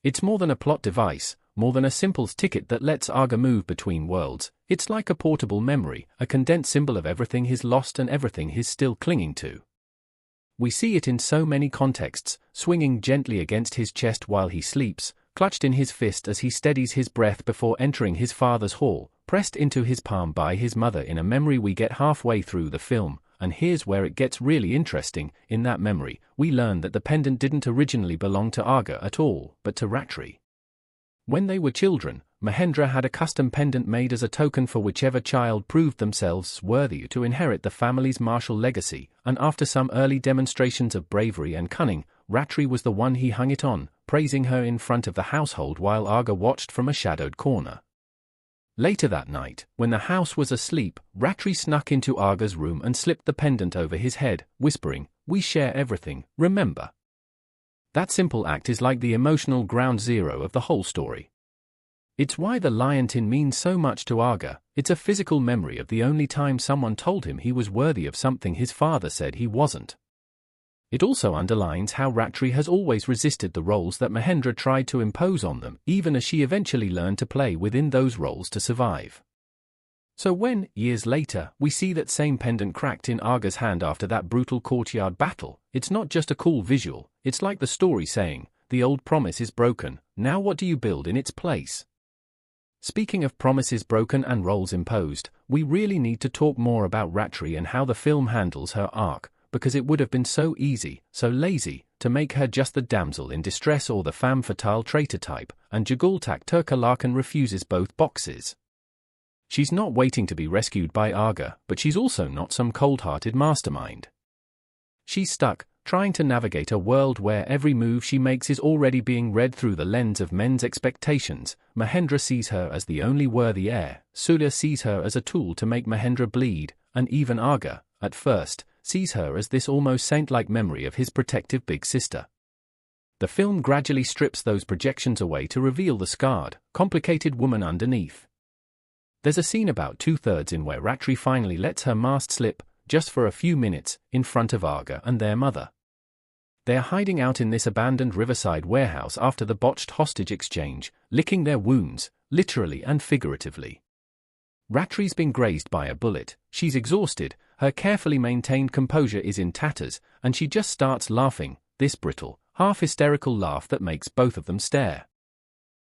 It's more than a plot device, more than a simple ticket that lets Aga move between worlds, it's like a portable memory, a condensed symbol of everything he's lost and everything he's still clinging to. We see it in so many contexts, swinging gently against his chest while he sleeps, clutched in his fist as he steadies his breath before entering his father's hall, pressed into his palm by his mother in a memory we get halfway through the film. And here's where it gets really interesting, in that memory, we learn that the pendant didn't originally belong to Aga at all, but to Ratri. When they were children, Mahendra had a custom pendant made as a token for whichever child proved themselves worthy to inherit the family's martial legacy, and after some early demonstrations of bravery and cunning, Ratri was the one he hung it on, praising her in front of the household while Aga watched from a shadowed corner. Later that night, when the house was asleep, Ratri snuck into Aga's room and slipped the pendant over his head, whispering, "We share everything, remember?" That simple act is like the emotional ground zero of the whole story. It's why the lion tin means so much to Aga, it's a physical memory of the only time someone told him he was worthy of something his father said he wasn't. It also underlines how Ratri has always resisted the roles that Mahendra tried to impose on them, even as she eventually learned to play within those roles to survive. So when, years later, we see that same pendant cracked in Arga's hand after that brutal courtyard battle, it's not just a cool visual, it's like the story saying, the old promise is broken, now what do you build in its place? Speaking of promises broken and roles imposed, we really need to talk more about Ratri and how the film handles her arc, because it would have been so easy, so lazy, to make her just the damsel in distress or the femme fatale traitor type, and Jagal Terkalahkan refuses both boxes. She's not waiting to be rescued by Arga, but she's also not some cold-hearted mastermind. She's stuck, trying to navigate a world where every move she makes is already being read through the lens of men's expectations. Mahendra sees her as the only worthy heir, Surya sees her as a tool to make Mahendra bleed, and even Arga, at first, sees her as this almost saint-like memory of his protective big sister. The film gradually strips those projections away to reveal the scarred, complicated woman underneath. There's a scene about 2/3 in where Ratri finally lets her mask slip, just for a few minutes, in front of Arga and their mother. They're hiding out in this abandoned riverside warehouse after the botched hostage exchange, licking their wounds, literally and figuratively. Ratri's been grazed by a bullet, she's exhausted, her carefully maintained composure is in tatters, and she just starts laughing, this brittle, half-hysterical laugh that makes both of them stare.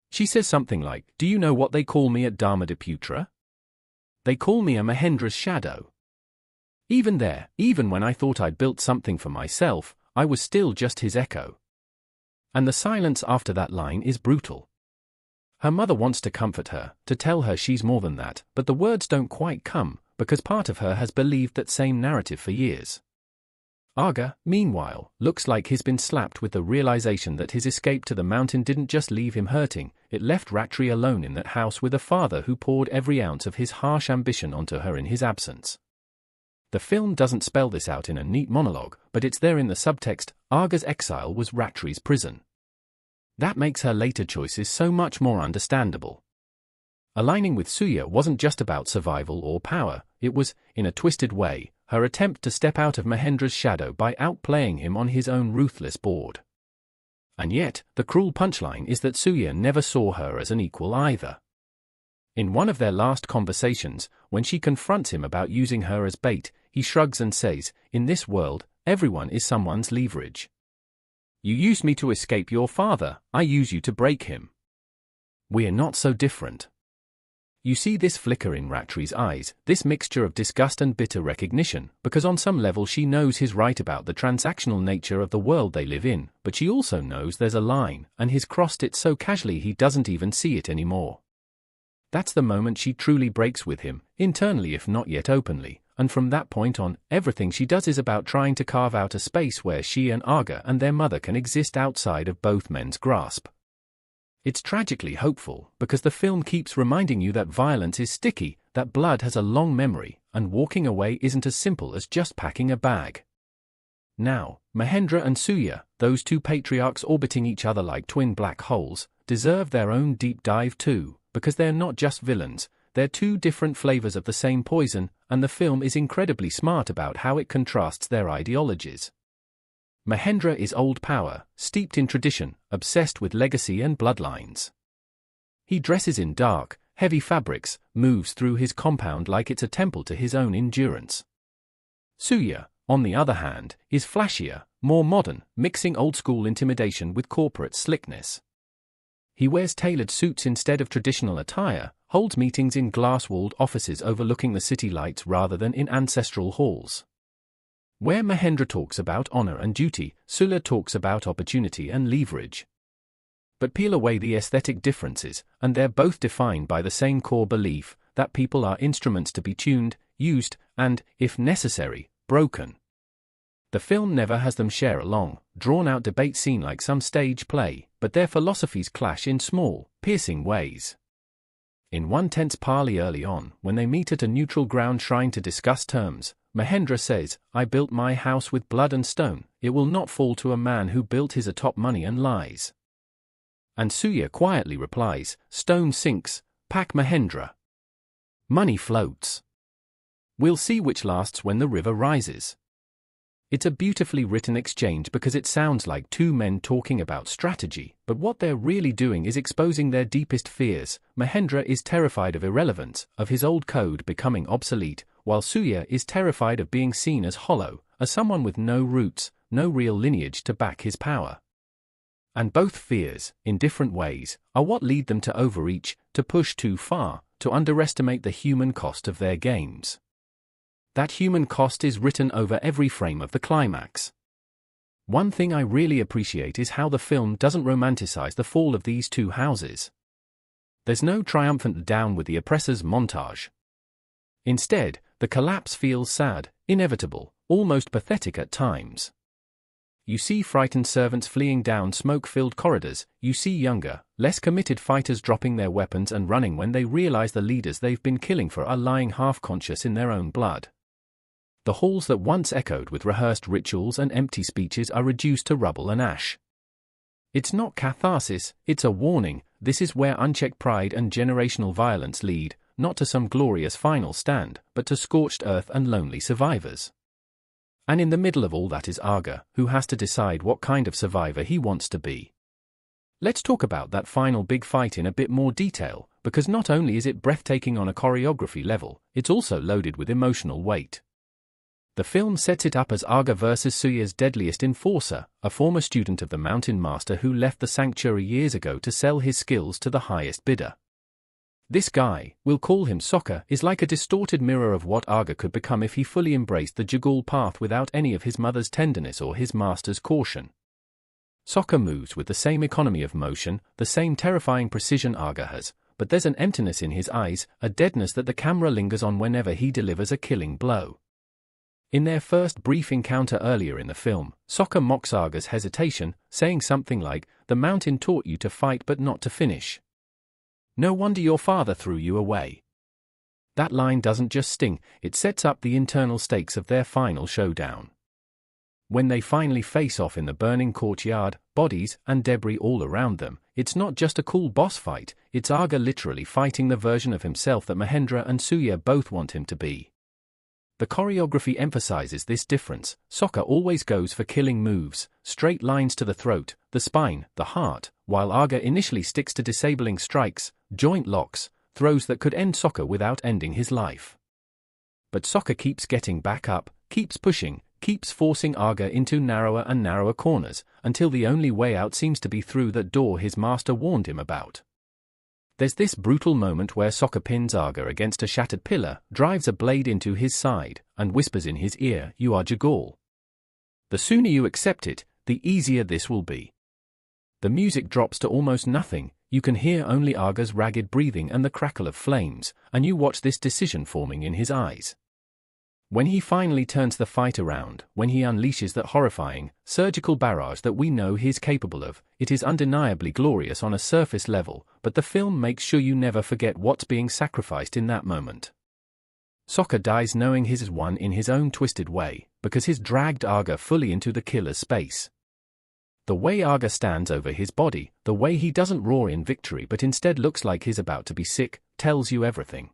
She says something like, "Do you know what they call me at Dharmadiputra? They call me a Mahendra's shadow." Even there, even when I thought I'd built something for myself, I was still just his echo. And the silence after that line is brutal. Her mother wants to comfort her, to tell her she's more than that, but the words don't quite come, because part of her has believed that same narrative for years. Arga, meanwhile, looks like he's been slapped with the realization that his escape to the mountain didn't just leave him hurting, it left Ratri alone in that house with a father who poured every ounce of his harsh ambition onto her in his absence. The film doesn't spell this out in a neat monologue, but it's there in the subtext, Arga's exile was Ratri's prison. That makes her later choices so much more understandable. Aligning with Surya wasn't just about survival or power, it was, in a twisted way, her attempt to step out of Mahendra's shadow by outplaying him on his own ruthless board. And yet, the cruel punchline is that Surya never saw her as an equal either. In one of their last conversations, when she confronts him about using her as bait, he shrugs and says, "In this world, everyone is someone's leverage. You used me to escape your father, I use you to break him. We're not so different." You see this flicker in Ratri's eyes, this mixture of disgust and bitter recognition, because on some level she knows he's right about the transactional nature of the world they live in, but she also knows there's a line, and he's crossed it so casually he doesn't even see it anymore. That's the moment she truly breaks with him, internally if not yet openly, and from that point on, everything she does is about trying to carve out a space where she and Arga and their mother can exist outside of both men's grasp. It's tragically hopeful, because the film keeps reminding you that violence is sticky, that blood has a long memory, and walking away isn't as simple as just packing a bag. Now, Mahendra and Surya, those two patriarchs orbiting each other like twin black holes, deserve their own deep dive too, because they're not just villains, they're two different flavors of the same poison, and the film is incredibly smart about how it contrasts their ideologies. Mahendra is old power, steeped in tradition, obsessed with legacy and bloodlines. He dresses in dark, heavy fabrics, moves through his compound like it's a temple to his own endurance. Surya, on the other hand, is flashier, more modern, mixing old-school intimidation with corporate slickness. He wears tailored suits instead of traditional attire, holds meetings in glass-walled offices overlooking the city lights rather than in ancestral halls. Where Mahendra talks about honor and duty, Surya talks about opportunity and leverage. But peel away the aesthetic differences, and they're both defined by the same core belief, that people are instruments to be tuned, used, and, if necessary, broken. The film never has them share a long, drawn-out debate scene like some stage play, but their philosophies clash in small, piercing ways. In one tense parley early on, when they meet at a neutral ground shrine to discuss terms, Mahendra says, "I built my house with blood and stone, it will not fall to a man who built his atop money and lies." And Surya quietly replies, "Stone sinks, pack Mahendra. Money floats. We'll see which lasts when the river rises." It's a beautifully written exchange because it sounds like two men talking about strategy, but what they're really doing is exposing their deepest fears. Mahendra is terrified of irrelevance, of his old code becoming obsolete, while Surya is terrified of being seen as hollow, as someone with no roots, no real lineage to back his power. And both fears, in different ways, are what lead them to overreach, to push too far, to underestimate the human cost of their games. That human cost is written over every frame of the climax. One thing I really appreciate is how the film doesn't romanticize the fall of these two houses. There's no triumphant down with the oppressors montage. Instead, the collapse feels sad, inevitable, almost pathetic at times. You see frightened servants fleeing down smoke-filled corridors, you see younger, less committed fighters dropping their weapons and running when they realize the leaders they've been killing for are lying half-conscious in their own blood. The halls that once echoed with rehearsed rituals and empty speeches are reduced to rubble and ash. It's not catharsis, it's a warning. This is where unchecked pride and generational violence lead, not to some glorious final stand, but to scorched earth and lonely survivors. And in the middle of all that is Arga, who has to decide what kind of survivor he wants to be. Let's talk about that final big fight in a bit more detail, because not only is it breathtaking on a choreography level, it's also loaded with emotional weight. The film sets it up as Arga versus Surya's deadliest enforcer, a former student of the Mountain Master who left the sanctuary years ago to sell his skills to the highest bidder. This guy, we'll call him Sokka, is like a distorted mirror of what Arga could become if he fully embraced the Jagal path without any of his mother's tenderness or his master's caution. Sokka moves with the same economy of motion, the same terrifying precision Arga has, but there's an emptiness in his eyes, a deadness that the camera lingers on whenever he delivers a killing blow. In their first brief encounter earlier in the film, Sokka mocks Arga's hesitation, saying something like, "The mountain taught you to fight but not to finish. No wonder your father threw you away." That line doesn't just sting, it sets up the internal stakes of their final showdown. When they finally face off in the burning courtyard, bodies and debris all around them, it's not just a cool boss fight, it's Arga literally fighting the version of himself that Mahendra and Surya both want him to be. The choreography emphasizes this difference. Sokka always goes for killing moves, straight lines to the throat, the spine, the heart, while Arga initially sticks to disabling strikes, joint locks, throws that could end Sokka without ending his life. But Sokka keeps getting back up, keeps pushing, keeps forcing Arga into narrower and narrower corners, until the only way out seems to be through that door his master warned him about. There's this brutal moment where Sokka pins Arga against a shattered pillar, drives a blade into his side, and whispers in his ear, "You are Jagal. The sooner you accept it, the easier this will be." The music drops to almost nothing, you can hear only Arga's ragged breathing and the crackle of flames, and you watch this decision forming in his eyes. When he finally turns the fight around, when he unleashes that horrifying, surgical barrage that we know he's capable of, it is undeniably glorious on a surface level, but the film makes sure you never forget what's being sacrificed in that moment. Sokka dies knowing he's won in his own twisted way, because he's dragged Arga fully into the killer's space. The way Arga stands over his body, the way he doesn't roar in victory but instead looks like he's about to be sick, tells you everything.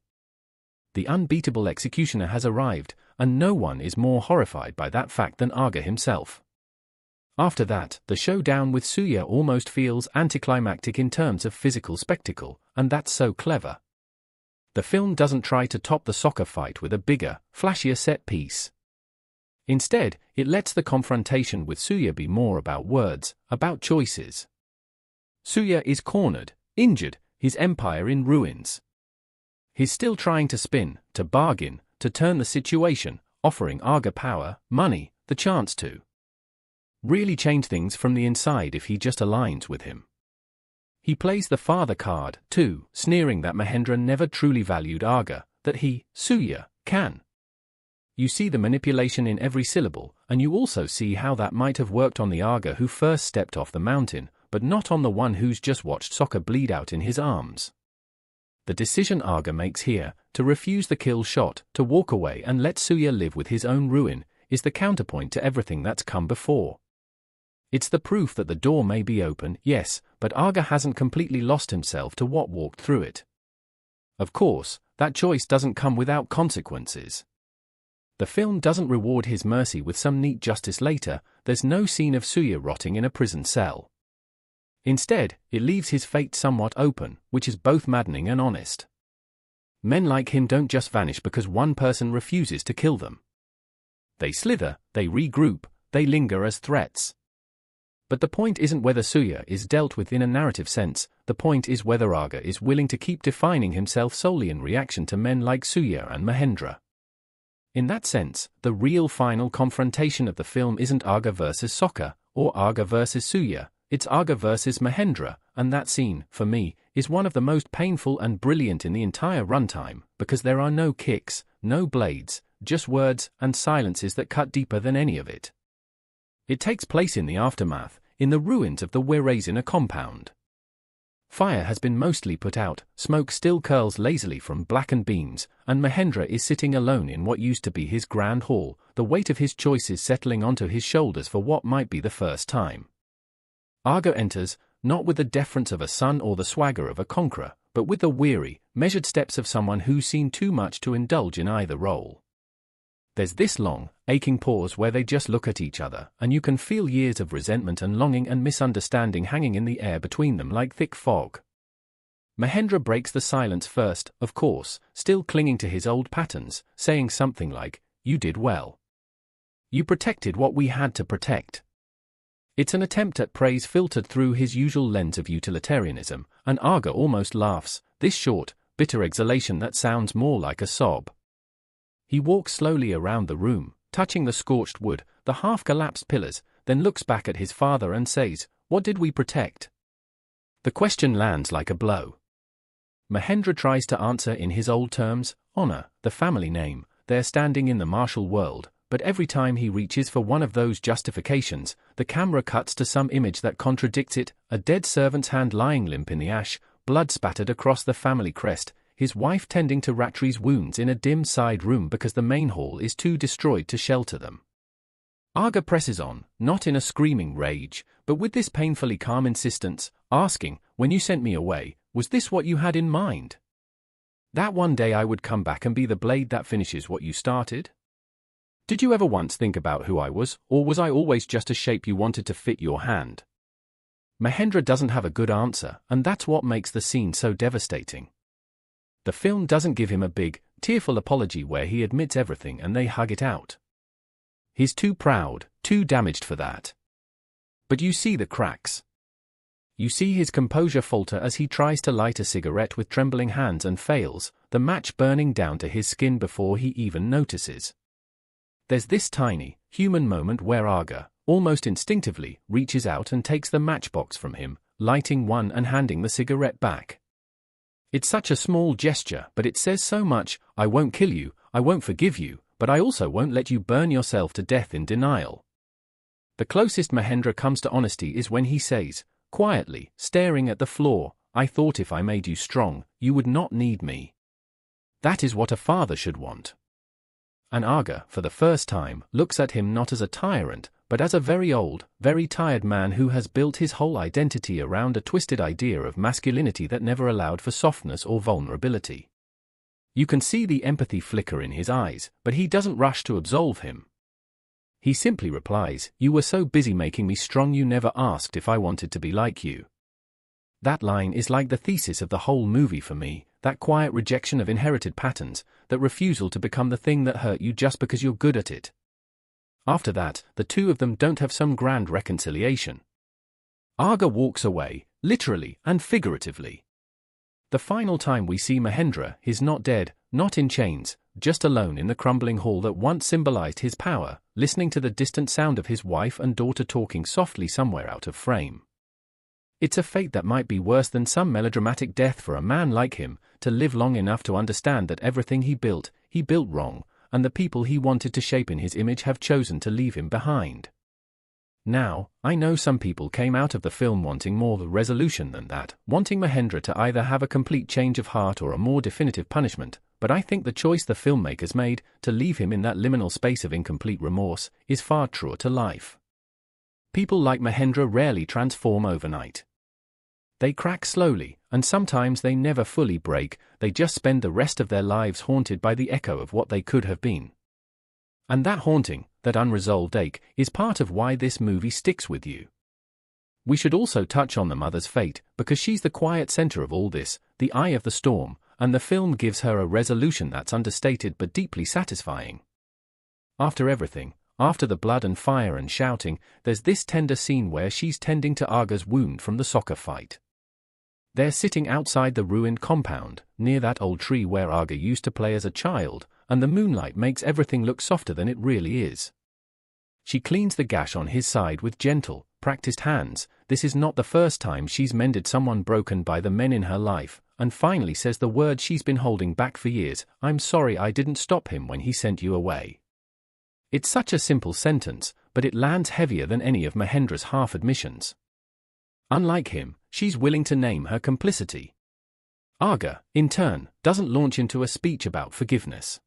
The unbeatable executioner has arrived, and no one is more horrified by that fact than Arga himself. After that, the showdown with Surya almost feels anticlimactic in terms of physical spectacle, and that's so clever. The film doesn't try to top the Sokka fight with a bigger, flashier set piece. Instead, it lets the confrontation with Surya be more about words, about choices. Surya is cornered, injured, his empire in ruins. He's still trying to spin, to bargain, to turn the situation, offering Arga power, money, the chance to really change things from the inside if he just aligns with him. He plays the father card, too, sneering that Mahendra never truly valued Arga, that he, Surya, can. You see the manipulation in every syllable, and you also see how that might have worked on the Arga who first stepped off the mountain, but not on the one who's just watched Sokka bleed out in his arms. The decision Arga makes here, to refuse the kill shot, to walk away and let Surya live with his own ruin, is the counterpoint to everything that's come before. It's the proof that the door may be open, yes, but Arga hasn't completely lost himself to what walked through it. Of course, that choice doesn't come without consequences. The film doesn't reward his mercy with some neat justice later. There's no scene of Suya rotting in a prison cell. Instead, it leaves his fate somewhat open, which is both maddening and honest. Men like him don't just vanish because one person refuses to kill them. They slither, they regroup, they linger as threats. But the point isn't whether Suya is dealt with in a narrative sense, the point is whether Aga is willing to keep defining himself solely in reaction to men like Suya and Mahendra. In that sense, the real final confrontation of the film isn't Aga versus Sokka, or Aga versus Suya, it's Aga versus Mahendra, and that scene, for me, is one of the most painful and brilliant in the entire runtime, because there are no kicks, no blades, just words and silences that cut deeper than any of it. It takes place in the aftermath, in the ruins of the Wirasena compound. Fire has been mostly put out, smoke still curls lazily from blackened beams, and Mahendra is sitting alone in what used to be his grand hall, the weight of his choices settling onto his shoulders for what might be the first time. Aga enters, not with the deference of a son or the swagger of a conqueror, but with the weary, measured steps of someone who's seen too much to indulge in either role. There's this long, aching pause where they just look at each other, and you can feel years of resentment and longing and misunderstanding hanging in the air between them like thick fog. Mahendra breaks the silence first, of course, still clinging to his old patterns, saying something like, "You did well. You protected what we had to protect." It's an attempt at praise filtered through his usual lens of utilitarianism, and Aga almost laughs, this short, bitter exhalation that sounds more like a sob. He walks slowly around the room, touching the scorched wood, the half-collapsed pillars, then looks back at his father and says, "What did we protect?" The question lands like a blow. Mahendra tries to answer in his old terms, honor, the family name, their standing in the martial world, but every time he reaches for one of those justifications, the camera cuts to some image that contradicts it, a dead servant's hand lying limp in the ash, blood spattered across the family crest, his wife tending to Ratri's wounds in a dim side room because the main hall is too destroyed to shelter them. Aga presses on, not in a screaming rage, but with this painfully calm insistence, asking, "When you sent me away, was this what you had in mind? That one day I would come back and be the blade that finishes what you started? Did you ever once think about who I was, or was I always just a shape you wanted to fit your hand?" Mahendra doesn't have a good answer, and that's what makes the scene so devastating. The film doesn't give him a big, tearful apology where he admits everything and they hug it out. He's too proud, too damaged for that. But you see the cracks. You see his composure falter as he tries to light a cigarette with trembling hands and fails, the match burning down to his skin before he even notices. There's this tiny, human moment where Aga, almost instinctively, reaches out and takes the matchbox from him, lighting one and handing the cigarette back. It's such a small gesture, but it says so much. I won't kill you, I won't forgive you, but I also won't let you burn yourself to death in denial. The closest Mahendra comes to honesty is when he says, quietly, staring at the floor, "I thought if I made you strong, you would not need me." That is what a father should want. And Aga, for the first time, looks at him not as a tyrant, but as a very old, very tired man who has built his whole identity around a twisted idea of masculinity that never allowed for softness or vulnerability. You can see the empathy flicker in his eyes, but he doesn't rush to absolve him. He simply replies, "You were so busy making me strong you never asked if I wanted to be like you." That line is like the thesis of the whole movie for me, that quiet rejection of inherited patterns, that refusal to become the thing that hurt you just because you're good at it. After that, the two of them don't have some grand reconciliation. Aga walks away, literally and figuratively. The final time we see Mahendra, he's not dead, not in chains, just alone in the crumbling hall that once symbolized his power, listening to the distant sound of his wife and daughter talking softly somewhere out of frame. It's a fate that might be worse than some melodramatic death for a man like him, to live long enough to understand that everything he built wrong, and the people he wanted to shape in his image have chosen to leave him behind. Now, I know some people came out of the film wanting more resolution than that, wanting Mahendra to either have a complete change of heart or a more definitive punishment, but I think the choice the filmmakers made, to leave him in that liminal space of incomplete remorse, is far truer to life. People like Mahendra rarely transform overnight. They crack slowly, and sometimes they never fully break, they just spend the rest of their lives haunted by the echo of what they could have been. And that haunting, that unresolved ache, is part of why this movie sticks with you. We should also touch on the mother's fate, because she's the quiet center of all this, the eye of the storm, and the film gives her a resolution that's understated but deeply satisfying. After everything, after the blood and fire and shouting, there's this tender scene where she's tending to Arga's wound from the soccer fight. They're sitting outside the ruined compound, near that old tree where Arga used to play as a child, and the moonlight makes everything look softer than it really is. She cleans the gash on his side with gentle, practiced hands. This is not the first time she's mended someone broken by the men in her life, and finally says the word she's been holding back for years: "I'm sorry I didn't stop him when he sent you away." It's such a simple sentence, but it lands heavier than any of Mahendra's half admissions. Unlike him, she's willing to name her complicity. Arga, in turn, doesn't launch into a speech about forgiveness.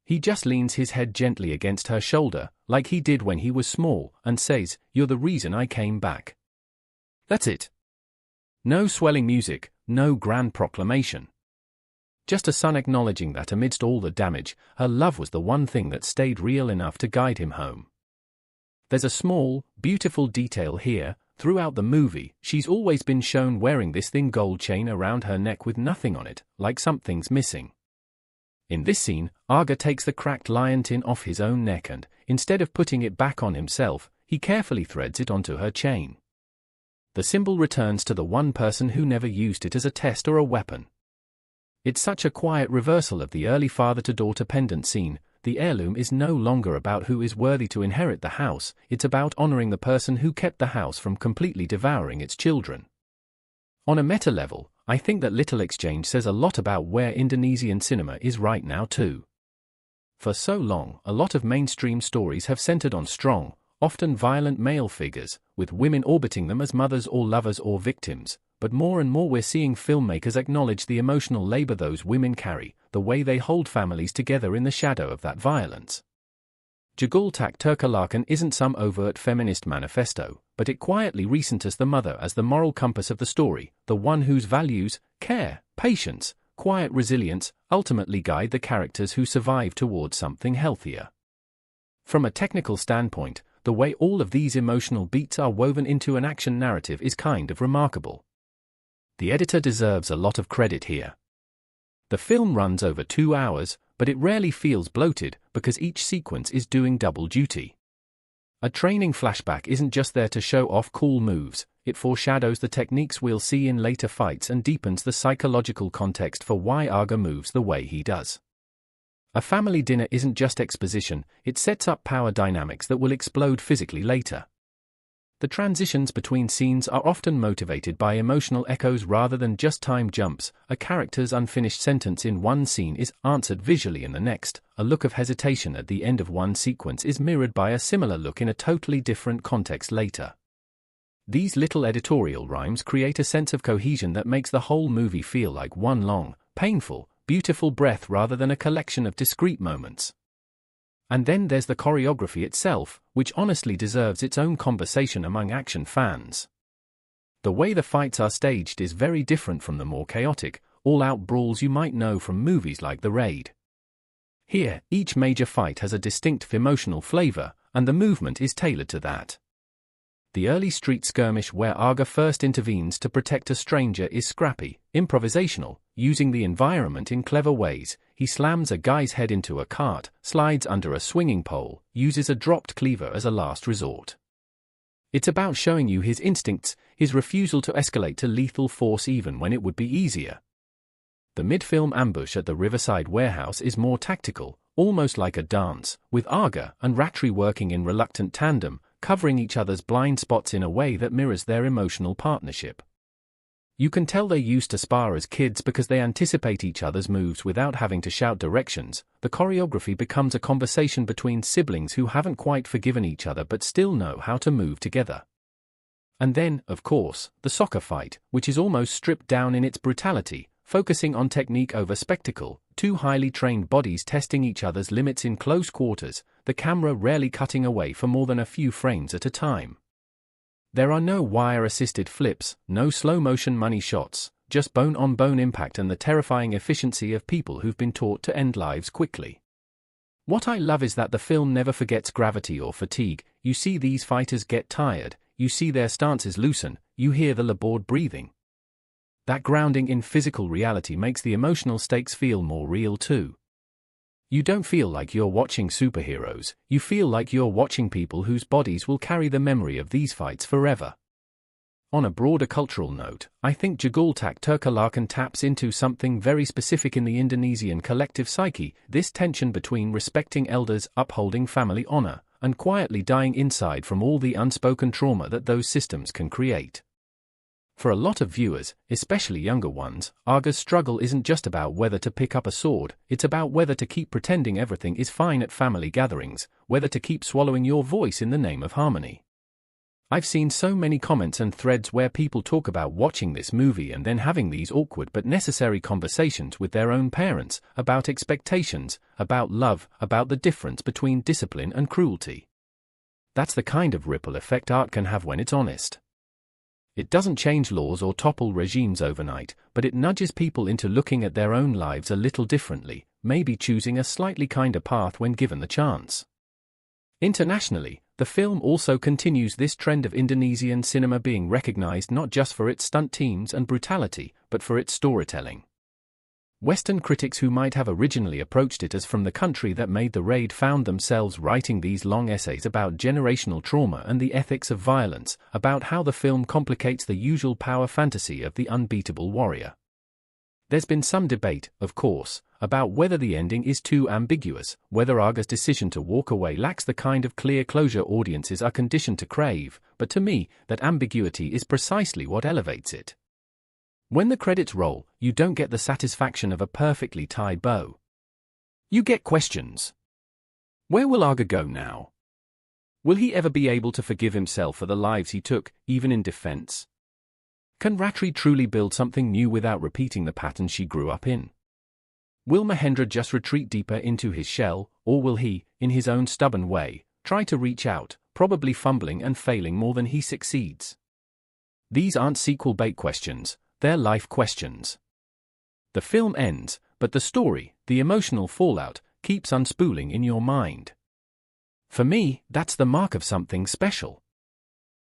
He just leans his head gently against her shoulder, like he did when he was small, and says, "You're the reason I came back." That's it. No swelling music, no grand proclamation. Just a son acknowledging that amidst all the damage, her love was the one thing that stayed real enough to guide him home. There's a small, beautiful detail here. Throughout the movie, she's always been shown wearing this thin gold chain around her neck with nothing on it, like something's missing. In this scene, Arga takes the cracked lion tin off his own neck and, instead of putting it back on himself, he carefully threads it onto her chain. The symbol returns to the one person who never used it as a test or a weapon. It's such a quiet reversal of the early father-to-daughter pendant scene. The heirloom is no longer about who is worthy to inherit the house, it's about honoring the person who kept the house from completely devouring its children. On a meta level, I think that little exchange says a lot about where Indonesian cinema is right now too. For so long, a lot of mainstream stories have centered on strong, often violent male figures, with women orbiting them as mothers or lovers or victims, but more and more we're seeing filmmakers acknowledge the emotional labor those women carry, the way they hold families together in the shadow of that violence. Jagal Terkalahkan isn't some overt feminist manifesto, but it quietly recenters the mother as the moral compass of the story, the one whose values, care, patience, quiet resilience, ultimately guide the characters who survive towards something healthier. From a technical standpoint, the way all of these emotional beats are woven into an action narrative is kind of remarkable. The editor deserves a lot of credit here. The film runs over 2 hours, but it rarely feels bloated because each sequence is doing double duty. A training flashback isn't just there to show off cool moves, it foreshadows the techniques we'll see in later fights and deepens the psychological context for why Arga moves the way he does. A family dinner isn't just exposition, it sets up power dynamics that will explode physically later. The transitions between scenes are often motivated by emotional echoes rather than just time jumps. A character's unfinished sentence in one scene is answered visually in the next. A look of hesitation at the end of one sequence is mirrored by a similar look in a totally different context later. These little editorial rhymes create a sense of cohesion that makes the whole movie feel like one long, painful, beautiful breath rather than a collection of discrete moments. And then there's the choreography itself, which honestly deserves its own conversation among action fans. The way the fights are staged is very different from the more chaotic, all-out brawls you might know from movies like The Raid. Here, each major fight has a distinct emotional flavor, and the movement is tailored to that. The early street skirmish where Arga first intervenes to protect a stranger is scrappy, improvisational, using the environment in clever ways. He slams a guy's head into a cart, slides under a swinging pole, uses a dropped cleaver as a last resort. It's about showing you his instincts, his refusal to escalate to lethal force even when it would be easier. The mid-film ambush at the Riverside warehouse is more tactical, almost like a dance, with Arga and Ratri working in reluctant tandem, covering each other's blind spots in a way that mirrors their emotional partnership. You can tell they used to spar as kids because they anticipate each other's moves without having to shout directions. The choreography becomes a conversation between siblings who haven't quite forgiven each other but still know how to move together. And then, of course, the soccer fight, which is almost stripped down in its brutality, focusing on technique over spectacle, two highly trained bodies testing each other's limits in close quarters, the camera rarely cutting away for more than a few frames at a time. There are no wire-assisted flips, no slow-motion money shots, just bone-on-bone impact and the terrifying efficiency of people who've been taught to end lives quickly. What I love is that the film never forgets gravity or fatigue. You see these fighters get tired, you see their stances loosen, you hear the labored breathing. That grounding in physical reality makes the emotional stakes feel more real too. You don't feel like you're watching superheroes, you feel like you're watching people whose bodies will carry the memory of these fights forever. On a broader cultural note, I think Jagal Terkalahkan taps into something very specific in the Indonesian collective psyche, this tension between respecting elders, upholding family honor, and quietly dying inside from all the unspoken trauma that those systems can create. For a lot of viewers, especially younger ones, Arga's struggle isn't just about whether to pick up a sword, it's about whether to keep pretending everything is fine at family gatherings, whether to keep swallowing your voice in the name of harmony. I've seen so many comments and threads where people talk about watching this movie and then having these awkward but necessary conversations with their own parents, about expectations, about love, about the difference between discipline and cruelty. That's the kind of ripple effect art can have when it's honest. It doesn't change laws or topple regimes overnight, but it nudges people into looking at their own lives a little differently, maybe choosing a slightly kinder path when given the chance. Internationally, the film also continues this trend of Indonesian cinema being recognized not just for its stunt teams and brutality, but for its storytelling. Western critics who might have originally approached it as from the country that made the raid found themselves writing these long essays about generational trauma and the ethics of violence, about how the film complicates the usual power fantasy of the unbeatable warrior. There's been some debate, of course, about whether the ending is too ambiguous, whether Arga's decision to walk away lacks the kind of clear closure audiences are conditioned to crave, but to me, that ambiguity is precisely what elevates it. When the credits roll, you don't get the satisfaction of a perfectly tied bow. You get questions. Where will Arga go now? Will he ever be able to forgive himself for the lives he took, even in defense? Can Ratri truly build something new without repeating the patterns she grew up in? Will Mahendra just retreat deeper into his shell, or will he, in his own stubborn way, try to reach out, probably fumbling and failing more than he succeeds? These aren't sequel bait questions, they're life questions. The film ends, but the story, the emotional fallout, keeps unspooling in your mind. For me, that's the mark of something special.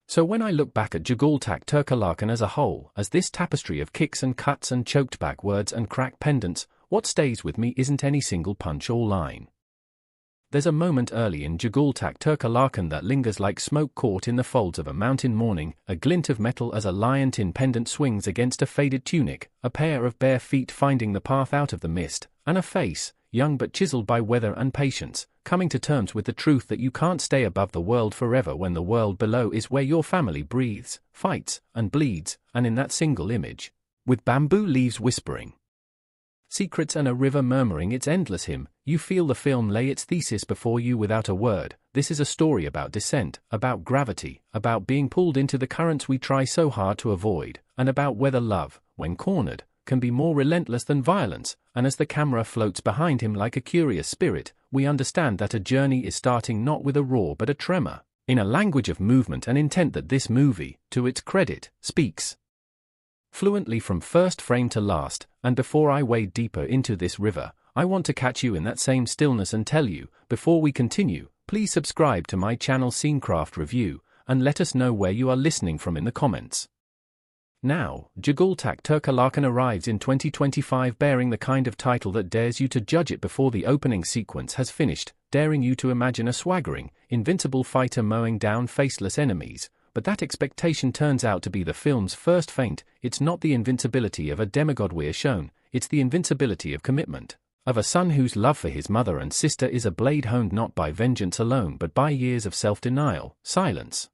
So when I look back at Jagal Terkalahkan as a whole, as this tapestry of kicks and cuts and choked back words and cracked pendants, what stays with me isn't any single punch or line. There's a moment early in Jagal Terkalahkan that lingers like smoke caught in the folds of a mountain morning, a glint of metal as a lion tin pendant swings against a faded tunic, a pair of bare feet finding the path out of the mist, and a face, young but chiseled by weather and patience, coming to terms with the truth that you can't stay above the world forever when the world below is where your family breathes, fights, and bleeds, and in that single image, with bamboo leaves whispering secrets and a river murmuring its endless hymn, you feel the film lay its thesis before you without a word. This is a story about descent, about gravity, about being pulled into the currents we try so hard to avoid, and about whether love, when cornered, can be more relentless than violence, and as the camera floats behind him like a curious spirit, we understand that a journey is starting not with a roar but a tremor, in a language of movement and intent that this movie, to its credit, speaks fluently from first frame to last. And before I wade deeper into this river, I want to catch you in that same stillness and tell you, before we continue, please subscribe to my channel Scenecraft Review, and let us know where you are listening from in the comments. Now, Jagal Terkalahkan arrives in 2025 bearing the kind of title that dares you to judge it before the opening sequence has finished, daring you to imagine a swaggering, invincible fighter mowing down faceless enemies. But that expectation turns out to be the film's first feint. It's not the invincibility of a demigod we're shown, it's the invincibility of commitment, of a son whose love for his mother and sister is a blade honed not by vengeance alone but by years of self-denial, silence,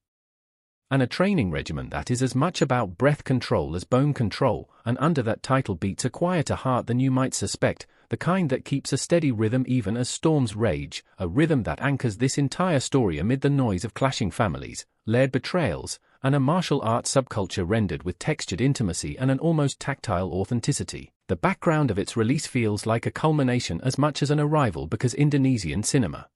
and a training regimen that is as much about breath control as bone control, and under that title beats a quieter heart than you might suspect, the kind that keeps a steady rhythm even as storms rage, a rhythm that anchors this entire story amid the noise of clashing families, layered betrayals, and a martial arts subculture rendered with textured intimacy and an almost tactile authenticity. The background of its release feels like a culmination as much as an arrival because Indonesian cinema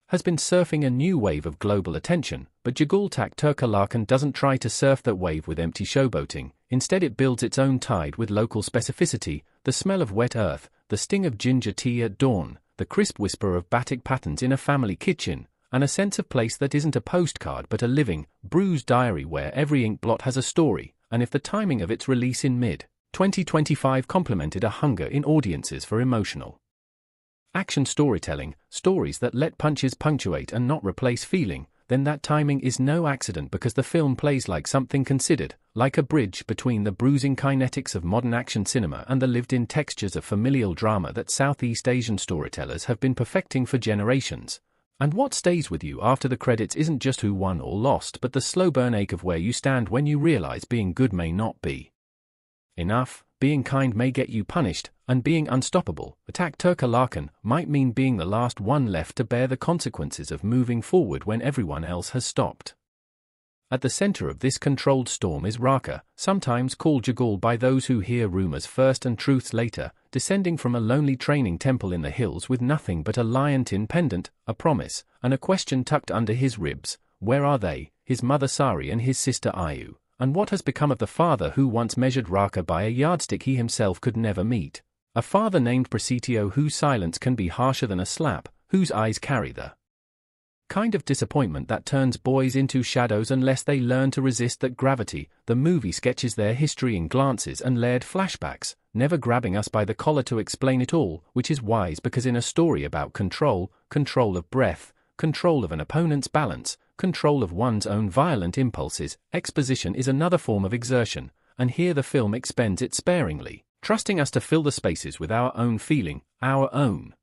has been surfing a new wave of global attention, but Jagal Terkalahkan doesn't try to surf that wave with empty showboating. Instead it builds its own tide with local specificity, the smell of wet earth, the sting of ginger tea at dawn, the crisp whisper of batik patterns in a family kitchen, and a sense of place that isn't a postcard but a living, bruised diary where every ink blot has a story, and if the timing of its release in mid-2025 complemented a hunger in audiences for emotional action storytelling, stories that let punches punctuate and not replace feeling, then that timing is no accident because the film plays like something considered, like a bridge between the bruising kinetics of modern action cinema and the lived-in textures of familial drama that Southeast Asian storytellers have been perfecting for generations. And what stays with you after the credits isn't just who won or lost but the slow burn ache of where you stand when you realize being good may not be enough, being kind may get you punished, and being unstoppable, attack Terkalahkan, might mean being the last one left to bear the consequences of moving forward when everyone else has stopped. At the center of this controlled storm is Raka, sometimes called Jagal by those who hear rumors first and truths later, descending from a lonely training temple in the hills with nothing but a lion-tin pendant, a promise, and a question tucked under his ribs: where are they, his mother Sari and his sister Ayu? And what has become of the father who once measured Raka by a yardstick he himself could never meet? A father named Prasitio whose silence can be harsher than a slap, whose eyes carry the kind of disappointment that turns boys into shadows unless they learn to resist that gravity. The movie sketches their history in glances and layered flashbacks, never grabbing us by the collar to explain it all, which is wise because in a story about control, control of breath, control of an opponent's balance, control of one's own violent impulses, exposition is another form of exertion, and here the film expends it sparingly, trusting us to fill the spaces with our own feeling, our own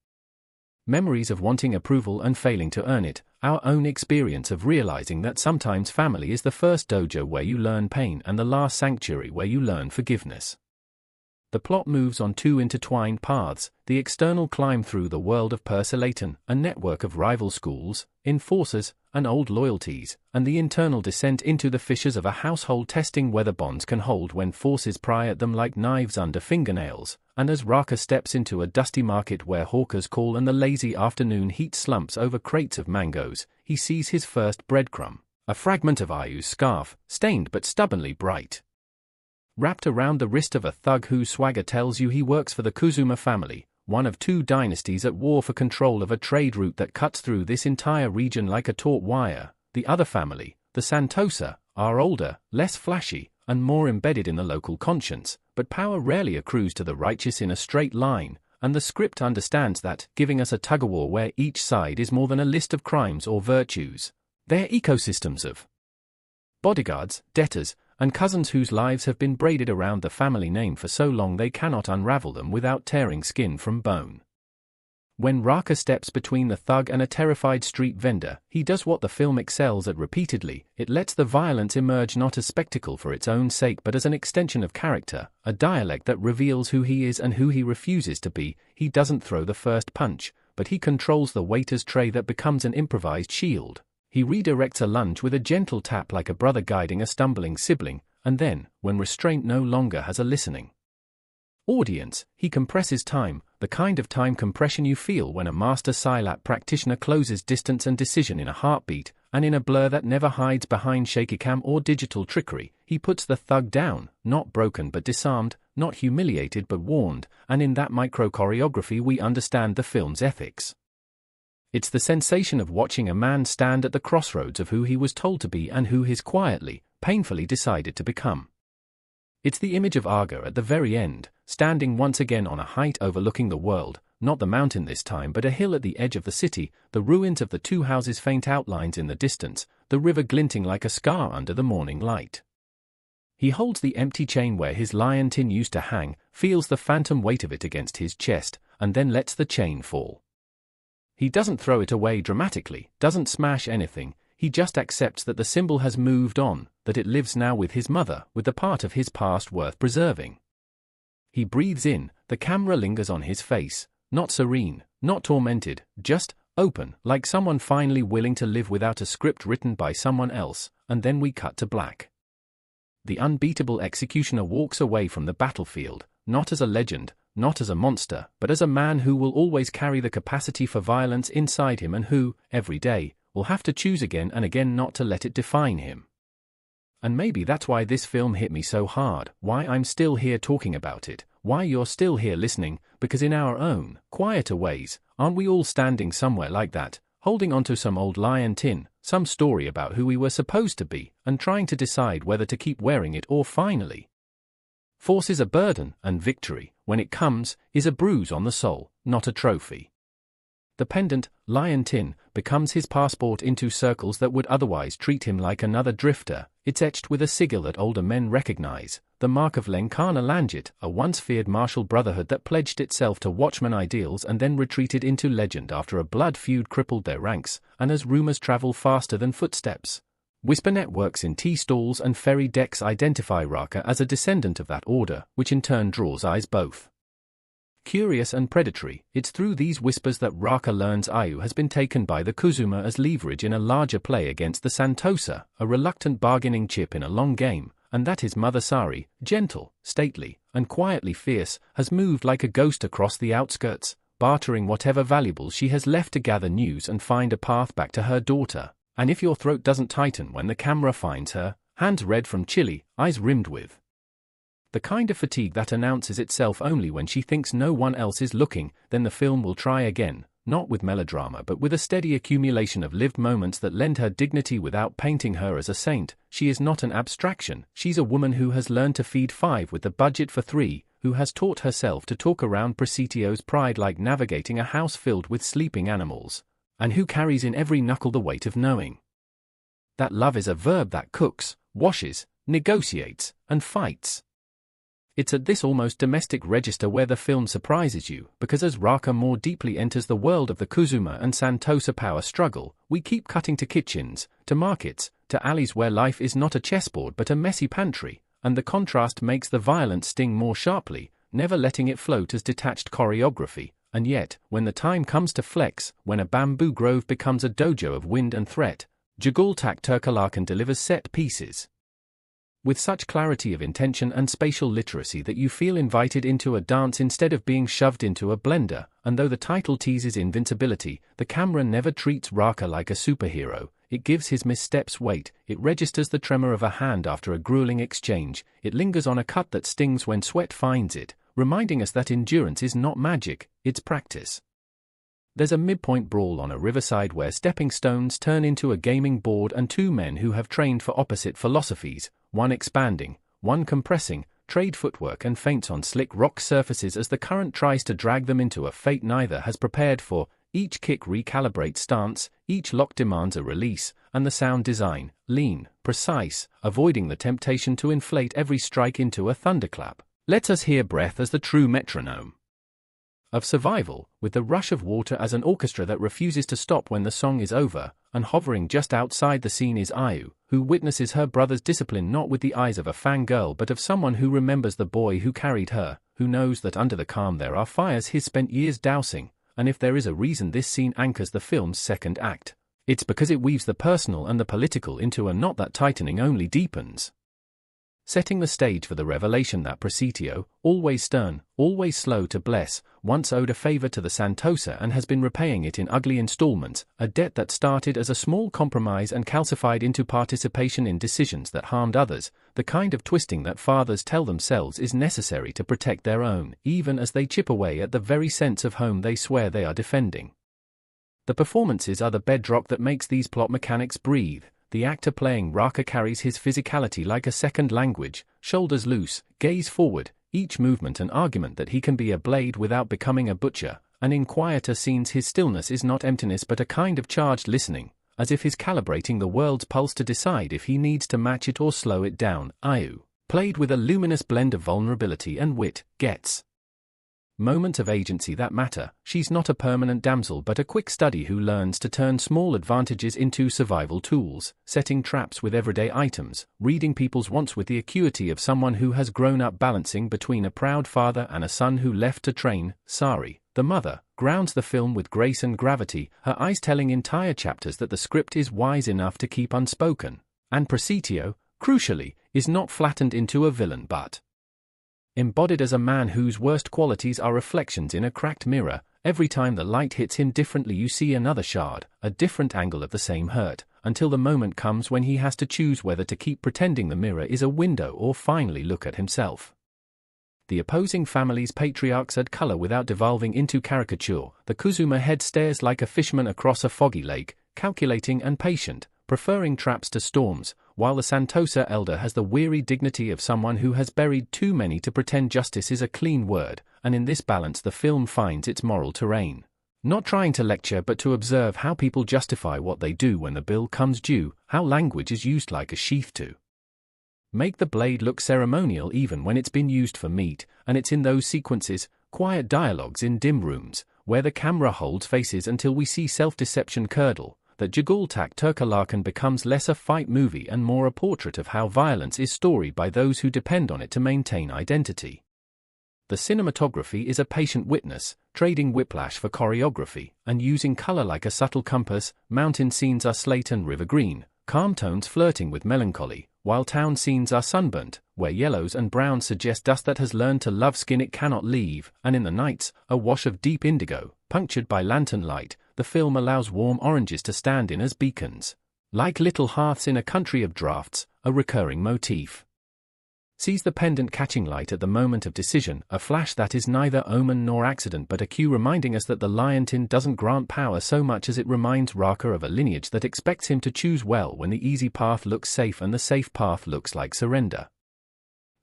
memories of wanting approval and failing to earn it, our own experience of realizing that sometimes family is the first dojo where you learn pain and the last sanctuary where you learn forgiveness. The plot moves on two intertwined paths: the external climb through the world of Terkalahkan, a network of rival schools, enforcers, and old loyalties, and the internal descent into the fissures of a household, testing whether bonds can hold when forces pry at them like knives under fingernails. And as Raka steps into a dusty market where hawkers call and the lazy afternoon heat slumps over crates of mangoes, he sees his first breadcrumb, a fragment of Ayu's scarf, stained but stubbornly bright, wrapped around the wrist of a thug whose swagger tells you he works for the Kuzuma family, one of two dynasties at war for control of a trade route that cuts through this entire region like a taut wire. The other family, the Santosa, are older, less flashy, and more embedded in the local conscience, but power rarely accrues to the righteous in a straight line, and the script understands that, giving us a tug-of-war where each side is more than a list of crimes or virtues. They're ecosystems of bodyguards, debtors, and cousins whose lives have been braided around the family name for so long they cannot unravel them without tearing skin from bone. When Raka steps between the thug and a terrified street vendor, he does what the film excels at repeatedly: it lets the violence emerge not as spectacle for its own sake but as an extension of character, a dialect that reveals who he is and who he refuses to be. He doesn't throw the first punch, but he controls the waiter's tray that becomes an improvised shield. He redirects a lunge with a gentle tap like a brother guiding a stumbling sibling, and then, when restraint no longer has a listening audience, he compresses time, the kind of time compression you feel when a master Silap practitioner closes distance and decision in a heartbeat, and in a blur that never hides behind shaky cam or digital trickery. He puts the thug down, not broken but disarmed, not humiliated but warned, and in that micro-choreography we understand the film's ethics. It's the sensation of watching a man stand at the crossroads of who he was told to be and who he's quietly, painfully decided to become. It's the image of Aga at the very end, standing once again on a height overlooking the world, not the mountain this time but a hill at the edge of the city, the ruins of the two houses faint outlines in the distance, the river glinting like a scar under the morning light. He holds the empty chain where his lion tin used to hang, feels the phantom weight of it against his chest, and then lets the chain fall. He doesn't throw it away dramatically, doesn't smash anything, he just accepts that the symbol has moved on, that it lives now with his mother, with the part of his past worth preserving. He breathes in, the camera lingers on his face, not serene, not tormented, just open, like someone finally willing to live without a script written by someone else, and then we cut to black. The unbeatable executioner walks away from the battlefield, not as a legend, not as a monster, but as a man who will always carry the capacity for violence inside him and who, every day, will have to choose again and again not to let it define him. And maybe that's why this film hit me so hard, why I'm still here talking about it, why you're still here listening, because in our own, quieter ways, Aren't we all standing somewhere like that, holding onto some old lion tin, some story about who we were supposed to be, and trying to decide whether to keep wearing it or finally? Force is a burden, and victory, when it comes, is a bruise on the soul, not a trophy. The pendant, lion tin, becomes his passport into circles that would otherwise treat him like another drifter. It's etched with a sigil that older men recognize, the mark of Lenkana Langit, a once feared martial brotherhood that pledged itself to watchman ideals and then retreated into legend after a blood feud crippled their ranks, and as rumors travel faster than footsteps. Whisper networks in tea stalls and ferry decks identify Raka as a descendant of that order, which in turn draws eyes both curious and predatory. It's through these whispers that Raka learns Ayu has been taken by the Kuzuma as leverage in a larger play against the Santosa, a reluctant bargaining chip in a long game, and that his mother Sari, gentle, stately, and quietly fierce, has moved like a ghost across the outskirts, bartering whatever valuables she has left to gather news and find a path back to her daughter. And if your throat doesn't tighten when the camera finds her, hands red from chili, eyes rimmed with the kind of fatigue that announces itself only when she thinks no one else is looking, then the film will try again, not with melodrama but with a steady accumulation of lived moments that lend her dignity without painting her as a saint. She is not an abstraction, she's a woman who has learned to feed 5 with the budget for 3, who has taught herself to talk around Presidio pride like navigating a house filled with sleeping animals, and who carries in every knuckle the weight of knowing that love is a verb that cooks, washes, negotiates, and fights. It's at this almost domestic register where the film surprises you, because as Raka more deeply enters the world of the Kuzuma and Santosa power struggle, we keep cutting to kitchens, to markets, to alleys where life is not a chessboard but a messy pantry, and the contrast makes the violence sting more sharply, never letting it float as detached choreography. And yet, when the time comes to flex, when a bamboo grove becomes a dojo of wind and threat, Jagal Terkalahkan delivers set pieces with such clarity of intention and spatial literacy that you feel invited into a dance instead of being shoved into a blender. And though the title teases invincibility, the camera never treats Raka like a superhero. It gives his missteps weight, it registers the tremor of a hand after a grueling exchange, it lingers on a cut that stings when sweat finds it, reminding us that endurance is not magic, it's practice. There's a midpoint brawl on a riverside where stepping stones turn into a gaming board and 2 men who have trained for opposite philosophies, one expanding, one compressing, trade footwork and feints on slick rock surfaces as the current tries to drag them into a fate neither has prepared for. Each kick recalibrates stance, each lock demands a release, and the sound design, lean, precise, avoiding the temptation to inflate every strike into a thunderclap, lets us hear breath as the true metronome of survival, with the rush of water as an orchestra that refuses to stop when the song is over, and hovering just outside the scene is Ayu, who witnesses her brother's discipline not with the eyes of a fangirl but of someone who remembers the boy who carried her, who knows that under the calm there are fires he's spent years dousing, and if there is a reason this scene anchors the film's second act, it's because it weaves the personal and the political into a knot that tightening only deepens, setting the stage for the revelation that Presidio, always stern, always slow to bless, once owed a favor to the Santosa and has been repaying it in ugly installments, a debt that started as a small compromise and calcified into participation in decisions that harmed others, the kind of twisting that fathers tell themselves is necessary to protect their own, even as they chip away at the very sense of home they swear they are defending. The performances are the bedrock that makes these plot mechanics breathe. The actor playing Raka carries his physicality like a second language, shoulders loose, gaze forward, each movement an argument that he can be a blade without becoming a butcher, and in quieter scenes his stillness is not emptiness but a kind of charged listening, as if he's calibrating the world's pulse to decide if he needs to match it or slow it down. Ayu, played with a luminous blend of vulnerability and wit, gets moments of agency that matter. She's not a permanent damsel but a quick study who learns to turn small advantages into survival tools, setting traps with everyday items, reading people's wants with the acuity of someone who has grown up balancing between a proud father and a son who left to train. Sari, the mother, grounds the film with grace and gravity, her eyes telling entire chapters that the script is wise enough to keep unspoken, and Presidio, crucially, is not flattened into a villain but embodied as a man whose worst qualities are reflections in a cracked mirror. Every time the light hits him differently you see another shard, a different angle of the same hurt, until the moment comes when he has to choose whether to keep pretending the mirror is a window or finally look at himself. The opposing families' patriarchs add color without devolving into caricature. The Kuzuma head stares like a fisherman across a foggy lake, calculating and patient, preferring traps to storms, while the Santosa elder has the weary dignity of someone who has buried too many to pretend justice is a clean word, and in this balance the film finds its moral terrain. Not trying to lecture but to observe how people justify what they do when the bill comes due, how language is used like a sheath to make the blade look ceremonial even when it's been used for meat, and it's in those sequences, quiet dialogues in dim rooms, where the camera holds faces until we see self-deception curdle, that Jagal Terkalahkan becomes less a fight movie and more a portrait of how violence is storied by those who depend on it to maintain identity. The cinematography is a patient witness, trading whiplash for choreography, and using color like a subtle compass. Mountain scenes are slate and river green, calm tones flirting with melancholy, while town scenes are sunburnt, where yellows and browns suggest dust that has learned to love skin it cannot leave, and in the nights, a wash of deep indigo, punctured by lantern light. The film allows warm oranges to stand in as beacons, like little hearths in a country of drafts, a recurring motif. Sees the pendant catching light at the moment of decision, a flash that is neither omen nor accident but a cue reminding us that the Liontin doesn't grant power so much as it reminds Raka of a lineage that expects him to choose well when the easy path looks safe and the safe path looks like surrender.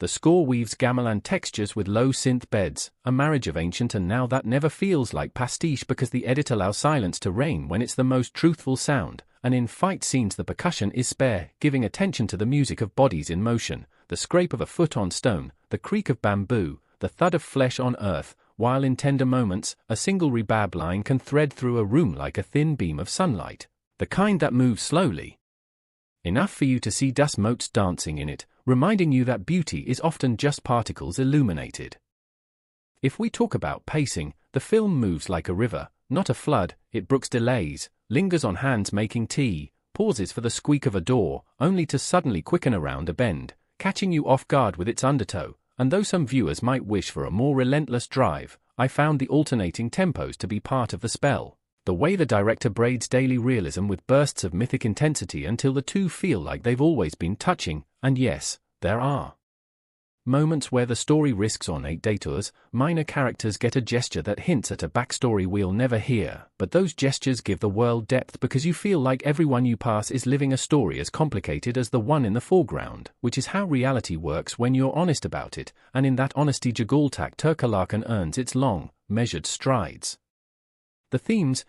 The score weaves gamelan textures with low synth beds, a marriage of ancient and now that never feels like pastiche because the edit allows silence to reign when it's the most truthful sound, and in fight scenes the percussion is spare, giving attention to the music of bodies in motion, the scrape of a foot on stone, the creak of bamboo, the thud of flesh on earth, while in tender moments, a single rebab line can thread through a room like a thin beam of sunlight, the kind that moves slowly enough for you to see dust motes dancing in it, reminding you that beauty is often just particles illuminated. If we talk about pacing, the film moves like a river, not a flood. It brooks delays, lingers on hands making tea, pauses for the squeak of a door, only to suddenly quicken around a bend, catching you off guard with its undertow, and though some viewers might wish for a more relentless drive, I found the alternating tempos to be part of the spell. The way the director braids daily realism with bursts of mythic intensity until the two feel like they've always been touching, and yes, there are moments where the story risks ornate detours, minor characters get a gesture that hints at a backstory we'll never hear, but those gestures give the world depth because you feel like everyone you pass is living a story as complicated as the one in the foreground, which is how reality works when you're honest about it, and in that honesty Jagal Terkalahkan earns its long, measured strides. The themes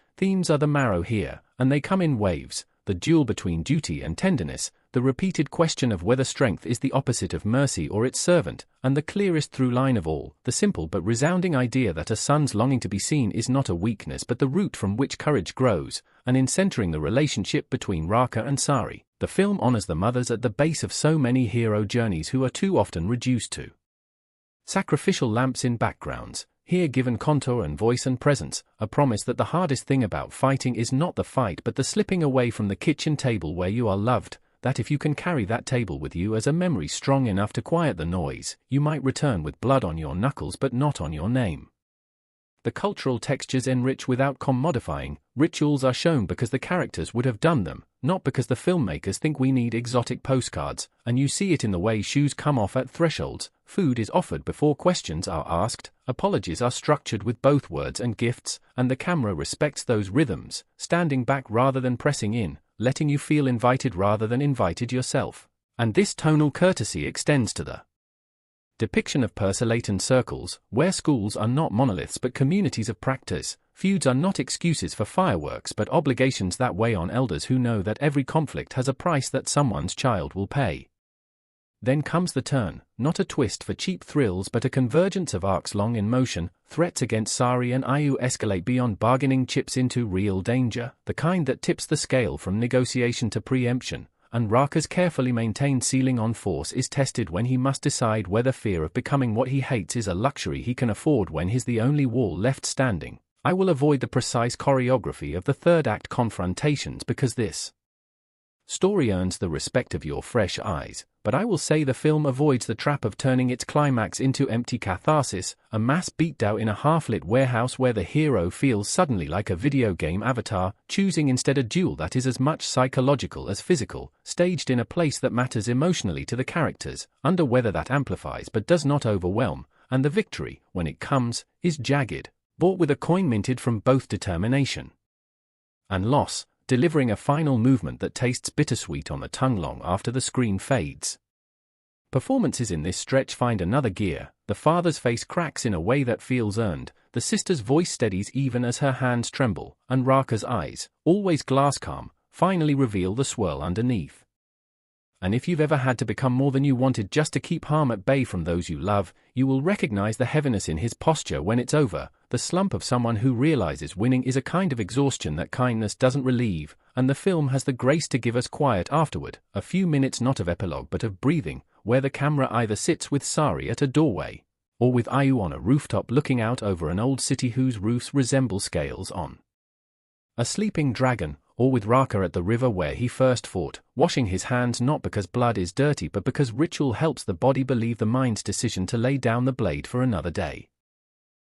are the marrow here, and they come in waves, the duel between duty and tenderness, the repeated question of whether strength is the opposite of mercy or its servant, and the clearest through line of all, the simple but resounding idea that a son's longing to be seen is not a weakness but the root from which courage grows, and in centering the relationship between Raka and Sari, the film honors the mothers at the base of so many hero journeys who are too often reduced to sacrificial lamps in backgrounds, here given contour and voice and presence, a promise that the hardest thing about fighting is not the fight but the slipping away from the kitchen table where you are loved, that if you can carry that table with you as a memory strong enough to quiet the noise, you might return with blood on your knuckles but not on your name. The cultural textures enrich without commodifying, rituals are shown because the characters would have done them, not because the filmmakers think we need exotic postcards, and you see it in the way shoes come off at thresholds, food is offered before questions are asked, apologies are structured with both words and gifts, and the camera respects those rhythms, standing back rather than pressing in, letting you feel invited rather than invited yourself. And this tonal courtesy extends to the depiction of Persolatan circles, where schools are not monoliths but communities of practice, feuds are not excuses for fireworks but obligations that weigh on elders who know that every conflict has a price that someone's child will pay. Then comes the turn, not a twist for cheap thrills but a convergence of arcs long in motion, threats against Sari and Ayu escalate beyond bargaining chips into real danger, the kind that tips the scale from negotiation to preemption, and Raka's carefully maintained ceiling on force is tested when he must decide whether fear of becoming what he hates is a luxury he can afford when he's the only wall left standing. I will avoid the precise choreography of the third act confrontations because this story earns the respect of your fresh eyes, but I will say the film avoids the trap of turning its climax into empty catharsis, a mass beatdown in a half-lit warehouse where the hero feels suddenly like a video game avatar, choosing instead a duel that is as much psychological as physical, staged in a place that matters emotionally to the characters, under weather that amplifies but does not overwhelm, and the victory, when it comes, is jagged, bought with a coin minted from both determination and loss, delivering a final movement that tastes bittersweet on the tongue long after the screen fades. Performances in this stretch find another gear. The father's face cracks in a way that feels earned, the sister's voice steadies even as her hands tremble, and Raka's eyes, always glass calm, finally reveal the swirl underneath. And if you've ever had to become more than you wanted just to keep harm at bay from those you love, you will recognize the heaviness in his posture when it's over, the slump of someone who realizes winning is a kind of exhaustion that kindness doesn't relieve, and the film has the grace to give us quiet afterward, a few minutes not of epilogue but of breathing, where the camera either sits with Sari at a doorway, or with Ayu on a rooftop looking out over an old city whose roofs resemble scales on a sleeping dragon, or with Raka at the river where he first fought, washing his hands not because blood is dirty but because ritual helps the body believe the mind's decision to lay down the blade for another day.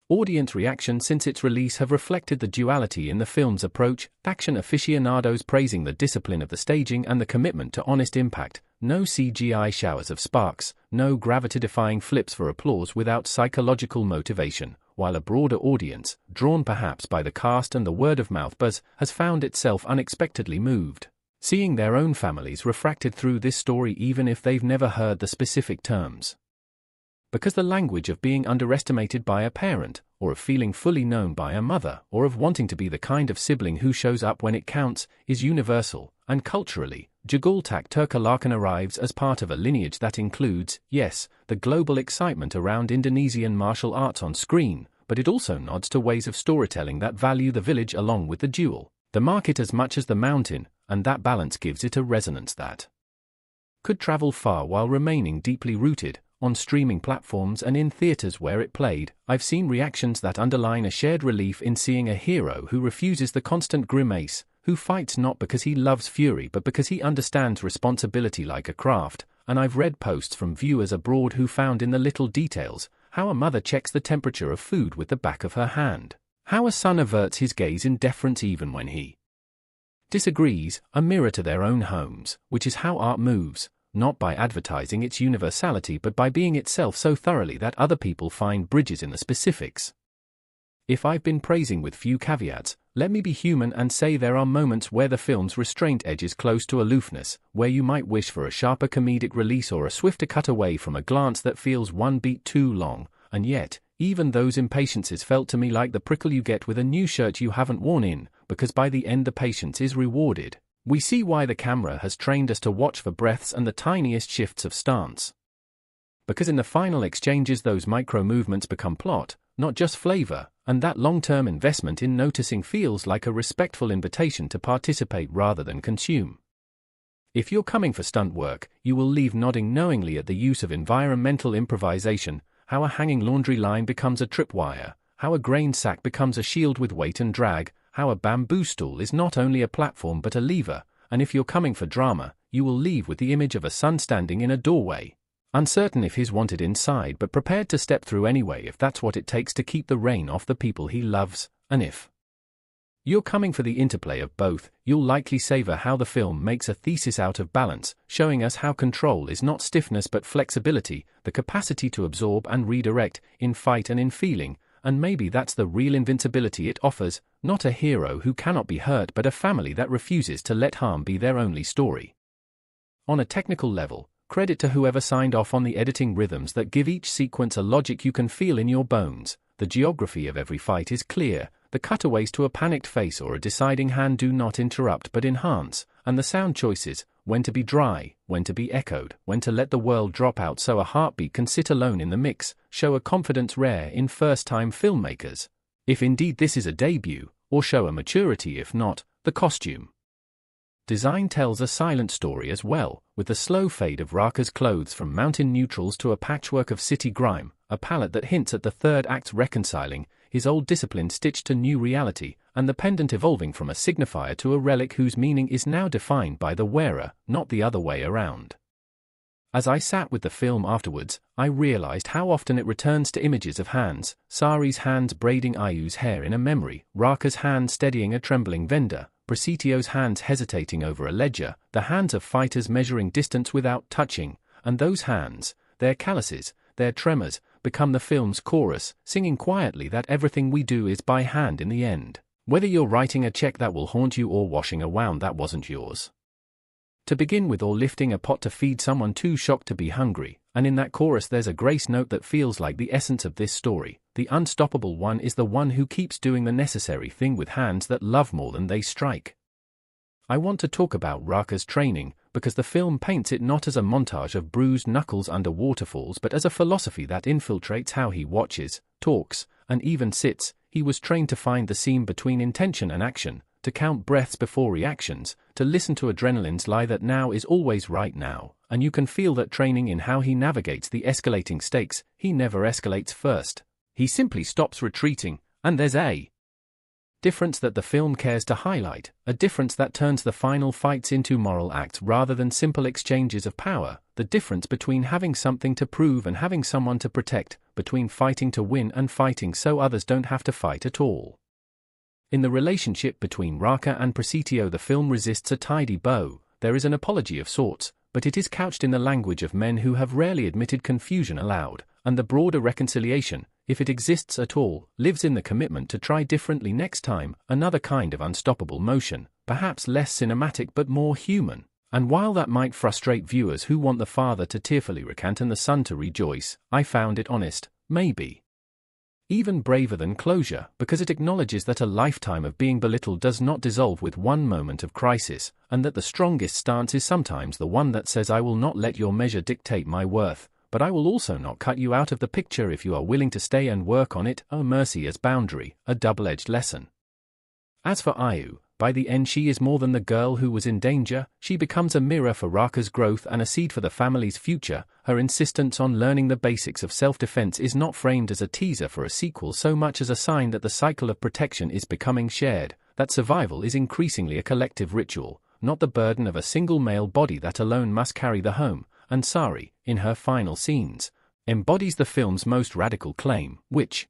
Audience reaction since its release have reflected the duality in the film's approach, action aficionados praising the discipline of the staging and the commitment to honest impact, no CGI showers of sparks, no gravity-defying flips for applause without psychological motivation, while a broader audience, drawn perhaps by the cast and the word-of-mouth buzz, has found itself unexpectedly moved, seeing their own families refracted through this story even if they've never heard the specific terms. Because the language of being underestimated by a parent, or of feeling fully known by a mother, or of wanting to be the kind of sibling who shows up when it counts, is universal, and culturally, Jagal Terkalahkan arrives as part of a lineage that includes, yes, the global excitement around Indonesian martial arts on screen, but it also nods to ways of storytelling that value the village along with the duel, the market as much as the mountain, and that balance gives it a resonance that could travel far while remaining deeply rooted. On streaming platforms and in theaters where it played, I've seen reactions that underline a shared relief in seeing a hero who refuses the constant grimace, who fights not because he loves fury but because he understands responsibility like a craft, and I've read posts from viewers abroad who found in the little details, how a mother checks the temperature of food with the back of her hand, how a son averts his gaze in deference even when he disagrees, a mirror to their own homes, which is how art moves, not by advertising its universality but by being itself so thoroughly that other people find bridges in the specifics. If I've been praising with few caveats, let me be human and say there are moments where the film's restraint edges close to aloofness, where you might wish for a sharper comedic release or a swifter cutaway from a glance that feels one beat too long, and yet, even those impatiences felt to me like the prickle you get with a new shirt you haven't worn in, because by the end the patience is rewarded. We see why the camera has trained us to watch for breaths and the tiniest shifts of stance. Because in the final exchanges those micro-movements become plot, not just flavor, and that long-term investment in noticing feels like a respectful invitation to participate rather than consume. If you're coming for stunt work, you will leave nodding knowingly at the use of environmental improvisation, how a hanging laundry line becomes a tripwire, how a grain sack becomes a shield with weight and drag, how a bamboo stool is not only a platform but a lever, and if you're coming for drama, you will leave with the image of a son standing in a doorway, uncertain if he's wanted inside but prepared to step through anyway if that's what it takes to keep the rain off the people he loves, and if you're coming for the interplay of both, you'll likely savor how the film makes a thesis out of balance, showing us how control is not stiffness but flexibility, the capacity to absorb and redirect, in fight and in feeling, and maybe that's the real invincibility it offers, not a hero who cannot be hurt but a family that refuses to let harm be their only story. On a technical level, credit to whoever signed off on the editing rhythms that give each sequence a logic you can feel in your bones. The geography of every fight is clear, the cutaways to a panicked face or a deciding hand do not interrupt but enhance, and the sound choices, when to be dry, when to be echoed, when to let the world drop out so a heartbeat can sit alone in the mix, show a confidence rare in first-time filmmakers, if indeed this is a debut, or show a maturity if not, the costume design tells a silent story as well, with the slow fade of Raka's clothes from mountain neutrals to a patchwork of city grime, a palette that hints at the third act's reconciling, his old discipline stitched to new reality, and the pendant evolving from a signifier to a relic whose meaning is now defined by the wearer, not the other way around. As I sat with the film afterwards, I realized how often it returns to images of hands, Sari's hands braiding Ayu's hair in a memory, Raka's hand steadying a trembling vendor, Prasitio's hands hesitating over a ledger, the hands of fighters measuring distance without touching, and those hands, their calluses, their tremors, become the film's chorus, singing quietly that everything we do is by hand in the end. Whether you're writing a check that will haunt you or washing a wound that wasn't yours to begin with, or lifting a pot to feed someone too shocked to be hungry, and in that chorus there's a grace note that feels like the essence of this story. The unstoppable one is the one who keeps doing the necessary thing with hands that love more than they strike. I want to talk about Raka's training, because the film paints it not as a montage of bruised knuckles under waterfalls but as a philosophy that infiltrates how he watches, talks, and even sits. He was trained to find the seam between intention and action, to count breaths before reactions, to listen to adrenaline's lie that now is always right now, and you can feel that training in how he navigates the escalating stakes. He never escalates first. He simply stops retreating, and there's a difference that the film cares to highlight, a difference that turns the final fights into moral acts rather than simple exchanges of power, the difference between having something to prove and having someone to protect, between fighting to win and fighting so others don't have to fight at all. In the relationship between Raka and Presidio, the film resists a tidy bow. There is an apology of sorts, but it is couched in the language of men who have rarely admitted confusion aloud, and the broader reconciliation, if it exists at all, lives in the commitment to try differently next time, another kind of unstoppable motion, perhaps less cinematic but more human. And while that might frustrate viewers who want the father to tearfully recant and the son to rejoice, I found it honest, maybe even braver than closure, because it acknowledges that a lifetime of being belittled does not dissolve with one moment of crisis, and that the strongest stance is sometimes the one that says, I will not let your measure dictate my worth, but I will also not cut you out of the picture if you are willing to stay and work on it. Oh, mercy as boundary, a double-edged lesson. As for Ayu, by the end she is more than the girl who was in danger. She becomes a mirror for Raka's growth and a seed for the family's future. Her insistence on learning the basics of self-defense is not framed as a teaser for a sequel so much as a sign that the cycle of protection is becoming shared, that survival is increasingly a collective ritual, not the burden of a single male body that alone must carry the home. And Sari, in her final scenes, embodies the film's most radical claim, which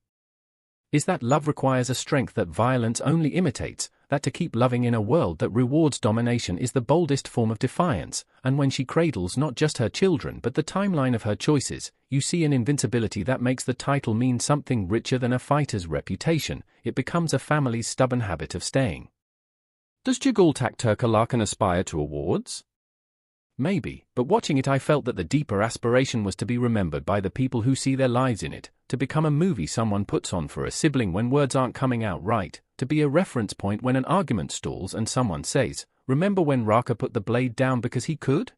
is that love requires a strength that violence only imitates, that to keep loving in a world that rewards domination is the boldest form of defiance, and when she cradles not just her children but the timeline of her choices, you see an invincibility that makes the title mean something richer than a fighter's reputation. It becomes a family's stubborn habit of staying. Does Jagal Terkalahkan aspire to awards? Maybe, but watching it I felt that the deeper aspiration was to be remembered by the people who see their lives in it, to become a movie someone puts on for a sibling when words aren't coming out right, to be a reference point when an argument stalls and someone says, remember when Raka put the blade down because he could?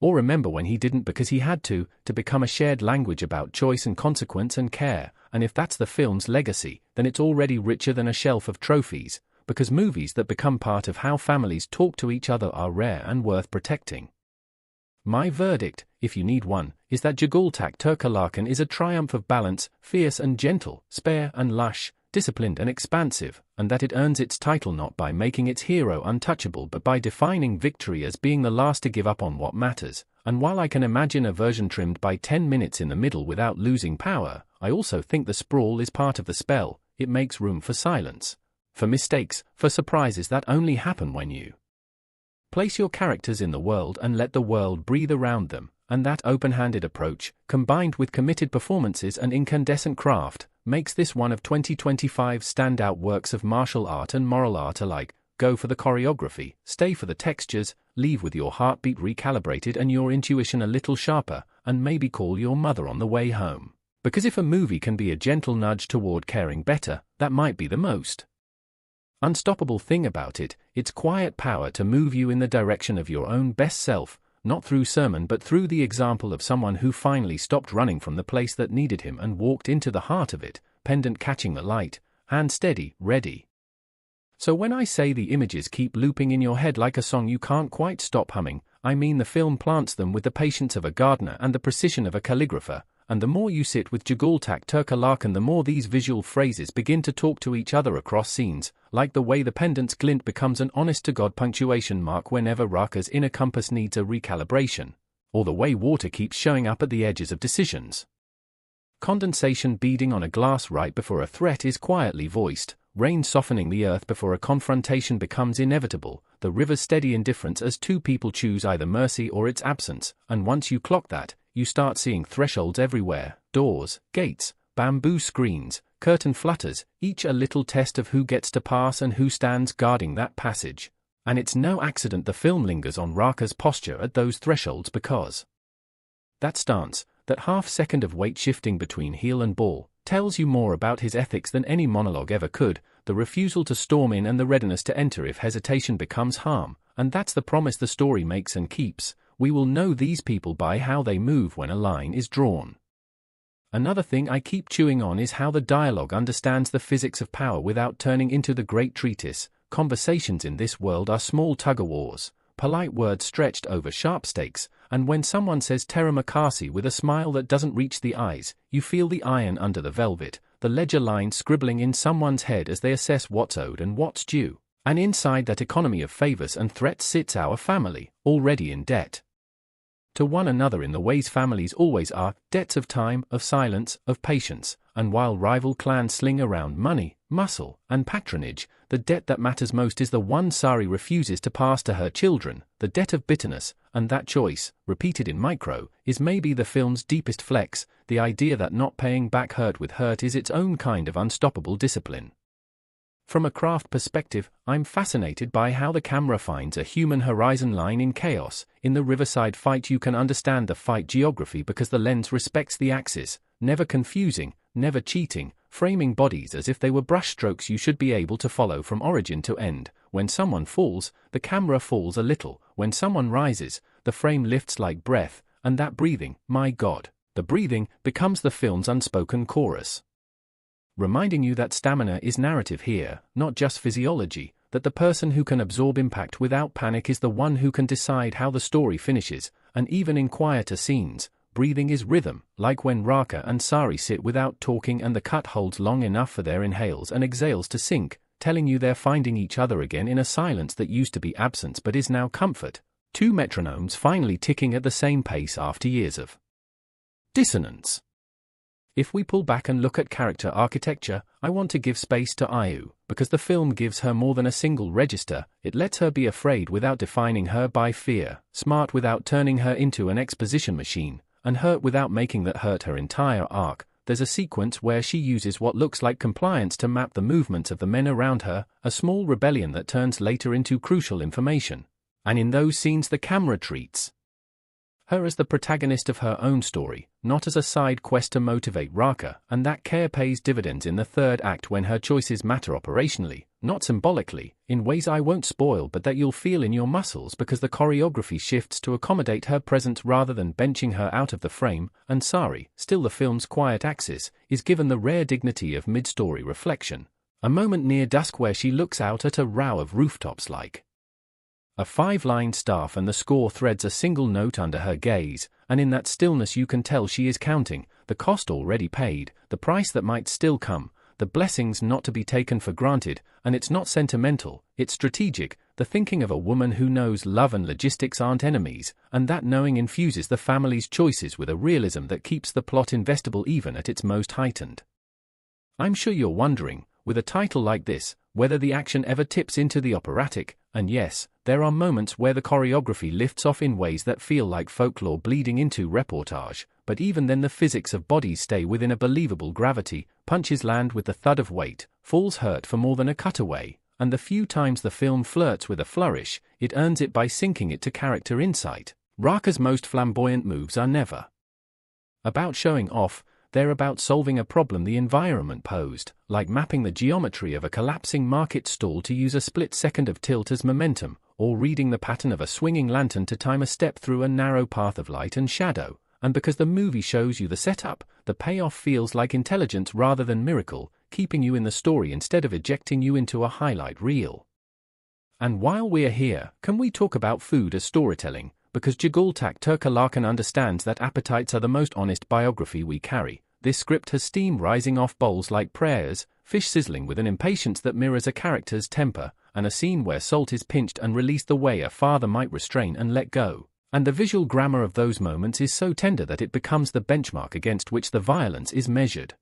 Or remember when he didn't because he had to become a shared language about choice and consequence and care. And if that's the film's legacy, then it's already richer than a shelf of trophies, because movies that become part of how families talk to each other are rare and worth protecting. My verdict, if you need one, is that Jagal Terkalahkan is a triumph of balance, fierce and gentle, spare and lush, disciplined and expansive, and that it earns its title not by making its hero untouchable but by defining victory as being the last to give up on what matters. And while I can imagine a version trimmed by 10 minutes in the middle without losing power, I also think the sprawl is part of the spell. It makes room for silence, for mistakes, for surprises that only happen when you place your characters in the world and let the world breathe around them. And that open-handed approach, combined with committed performances and incandescent craft, makes this one of 2025's standout works of martial art and moral art alike. Go for the choreography, stay for the textures, leave with your heartbeat recalibrated and your intuition a little sharper, and maybe call your mother on the way home. Because if a movie can be a gentle nudge toward caring better, that might be the most unstoppable thing about it, its quiet power to move you in the direction of your own best self, not through sermon but through the example of someone who finally stopped running from the place that needed him and walked into the heart of it, pendant catching the light, hand steady, ready. So when I say the images keep looping in your head like a song you can't quite stop humming, I mean the film plants them with the patience of a gardener and the precision of a calligrapher. And the more you sit with Jagal Terkalahkan, the more these visual phrases begin to talk to each other across scenes, like the way the pendant's glint becomes an honest-to-God punctuation mark whenever Raka's inner compass needs a recalibration, or the way water keeps showing up at the edges of decisions. Condensation beading on a glass right before a threat is quietly voiced, rain softening the earth before a confrontation becomes inevitable, the river's steady indifference as two people choose either mercy or its absence, and once you clock that, you start seeing thresholds everywhere, doors, gates, bamboo screens, curtain flutters, each a little test of who gets to pass and who stands guarding that passage. And it's no accident the film lingers on Raka's posture at those thresholds, because that stance, that half-second of weight shifting between heel and ball, tells you more about his ethics than any monologue ever could, the refusal to storm in and the readiness to enter if hesitation becomes harm, and that's the promise the story makes and keeps. We will know these people by how they move when a line is drawn. Another thing I keep chewing on is how the dialogue understands the physics of power without turning into the great treatise. Conversations in this world are small tug-of-wars, polite words stretched over sharp stakes, and when someone says Terra Makasi with a smile that doesn't reach the eyes, you feel the iron under the velvet, the ledger line scribbling in someone's head as they assess what's owed and what's due. And inside that economy of favors and threats sits our family, already in debt to one another in the ways families always are, debts of time, of silence, of patience, and while rival clans sling around money, muscle, and patronage, the debt that matters most is the one Sari refuses to pass to her children, the debt of bitterness, and that choice, repeated in micro, is maybe the film's deepest flex, the idea that not paying back hurt with hurt is its own kind of unstoppable discipline. From a craft perspective, I'm fascinated by how the camera finds a human horizon line in chaos. In the riverside fight you can understand the fight geography because the lens respects the axis, never confusing, never cheating, framing bodies as if they were brushstrokes you should be able to follow from origin to end. When someone falls, the camera falls a little. When someone rises, the frame lifts like breath, and that breathing, my God, the breathing, becomes the film's unspoken chorus. Reminding you that stamina is narrative here, not just physiology, that the person who can absorb impact without panic is the one who can decide how the story finishes, and even in quieter scenes, breathing is rhythm, like when Raka and Sari sit without talking and the cut holds long enough for their inhales and exhales to sink, telling you they're finding each other again in a silence that used to be absence but is now comfort. Two metronomes finally ticking at the same pace after years of dissonance. If we pull back and look at character architecture, I want to give space to Ayu, because the film gives her more than a single register. It lets her be afraid without defining her by fear, smart without turning her into an exposition machine, and hurt without making that hurt her entire arc. There's a sequence where she uses what looks like compliance to map the movements of the men around her, a small rebellion that turns later into crucial information. And in those scenes the camera treats her as the protagonist of her own story, not as a side quest to motivate Raka, and that care pays dividends in the third act when her choices matter operationally, not symbolically, in ways I won't spoil but that you'll feel in your muscles because the choreography shifts to accommodate her presence rather than benching her out of the frame, and Sari, still the film's quiet axis, is given the rare dignity of mid-story reflection. A moment near dusk where she looks out at a row of rooftops like a five-line staff and the score threads a single note under her gaze, and in that stillness you can tell she is counting, the cost already paid, the price that might still come, the blessings not to be taken for granted, and it's not sentimental, it's strategic, the thinking of a woman who knows love and logistics aren't enemies, and that knowing infuses the family's choices with a realism that keeps the plot investable even at its most heightened. I'm sure you're wondering, with a title like this, whether the action ever tips into the operatic, and yes, there are moments where the choreography lifts off in ways that feel like folklore bleeding into reportage, but even then the physics of bodies stay within a believable gravity, punches land with the thud of weight, falls hurt for more than a cutaway, and the few times the film flirts with a flourish, it earns it by sinking it to character insight. Raka's most flamboyant moves are never about showing off, they're about solving a problem the environment posed, like mapping the geometry of a collapsing market stall to use a split second of tilt as momentum, or reading the pattern of a swinging lantern to time a step through a narrow path of light and shadow. And because the movie shows you the setup, the payoff feels like intelligence rather than miracle, keeping you in the story instead of ejecting you into a highlight reel. And while we're here, can we talk about food as storytelling? Because Jagal Terkalahkan understands that appetites are the most honest biography we carry. This script has steam rising off bowls like prayers, fish sizzling with an impatience that mirrors a character's temper, and a scene where salt is pinched and released the way a father might restrain and let go. And the visual grammar of those moments is so tender that it becomes the benchmark against which the violence is measured.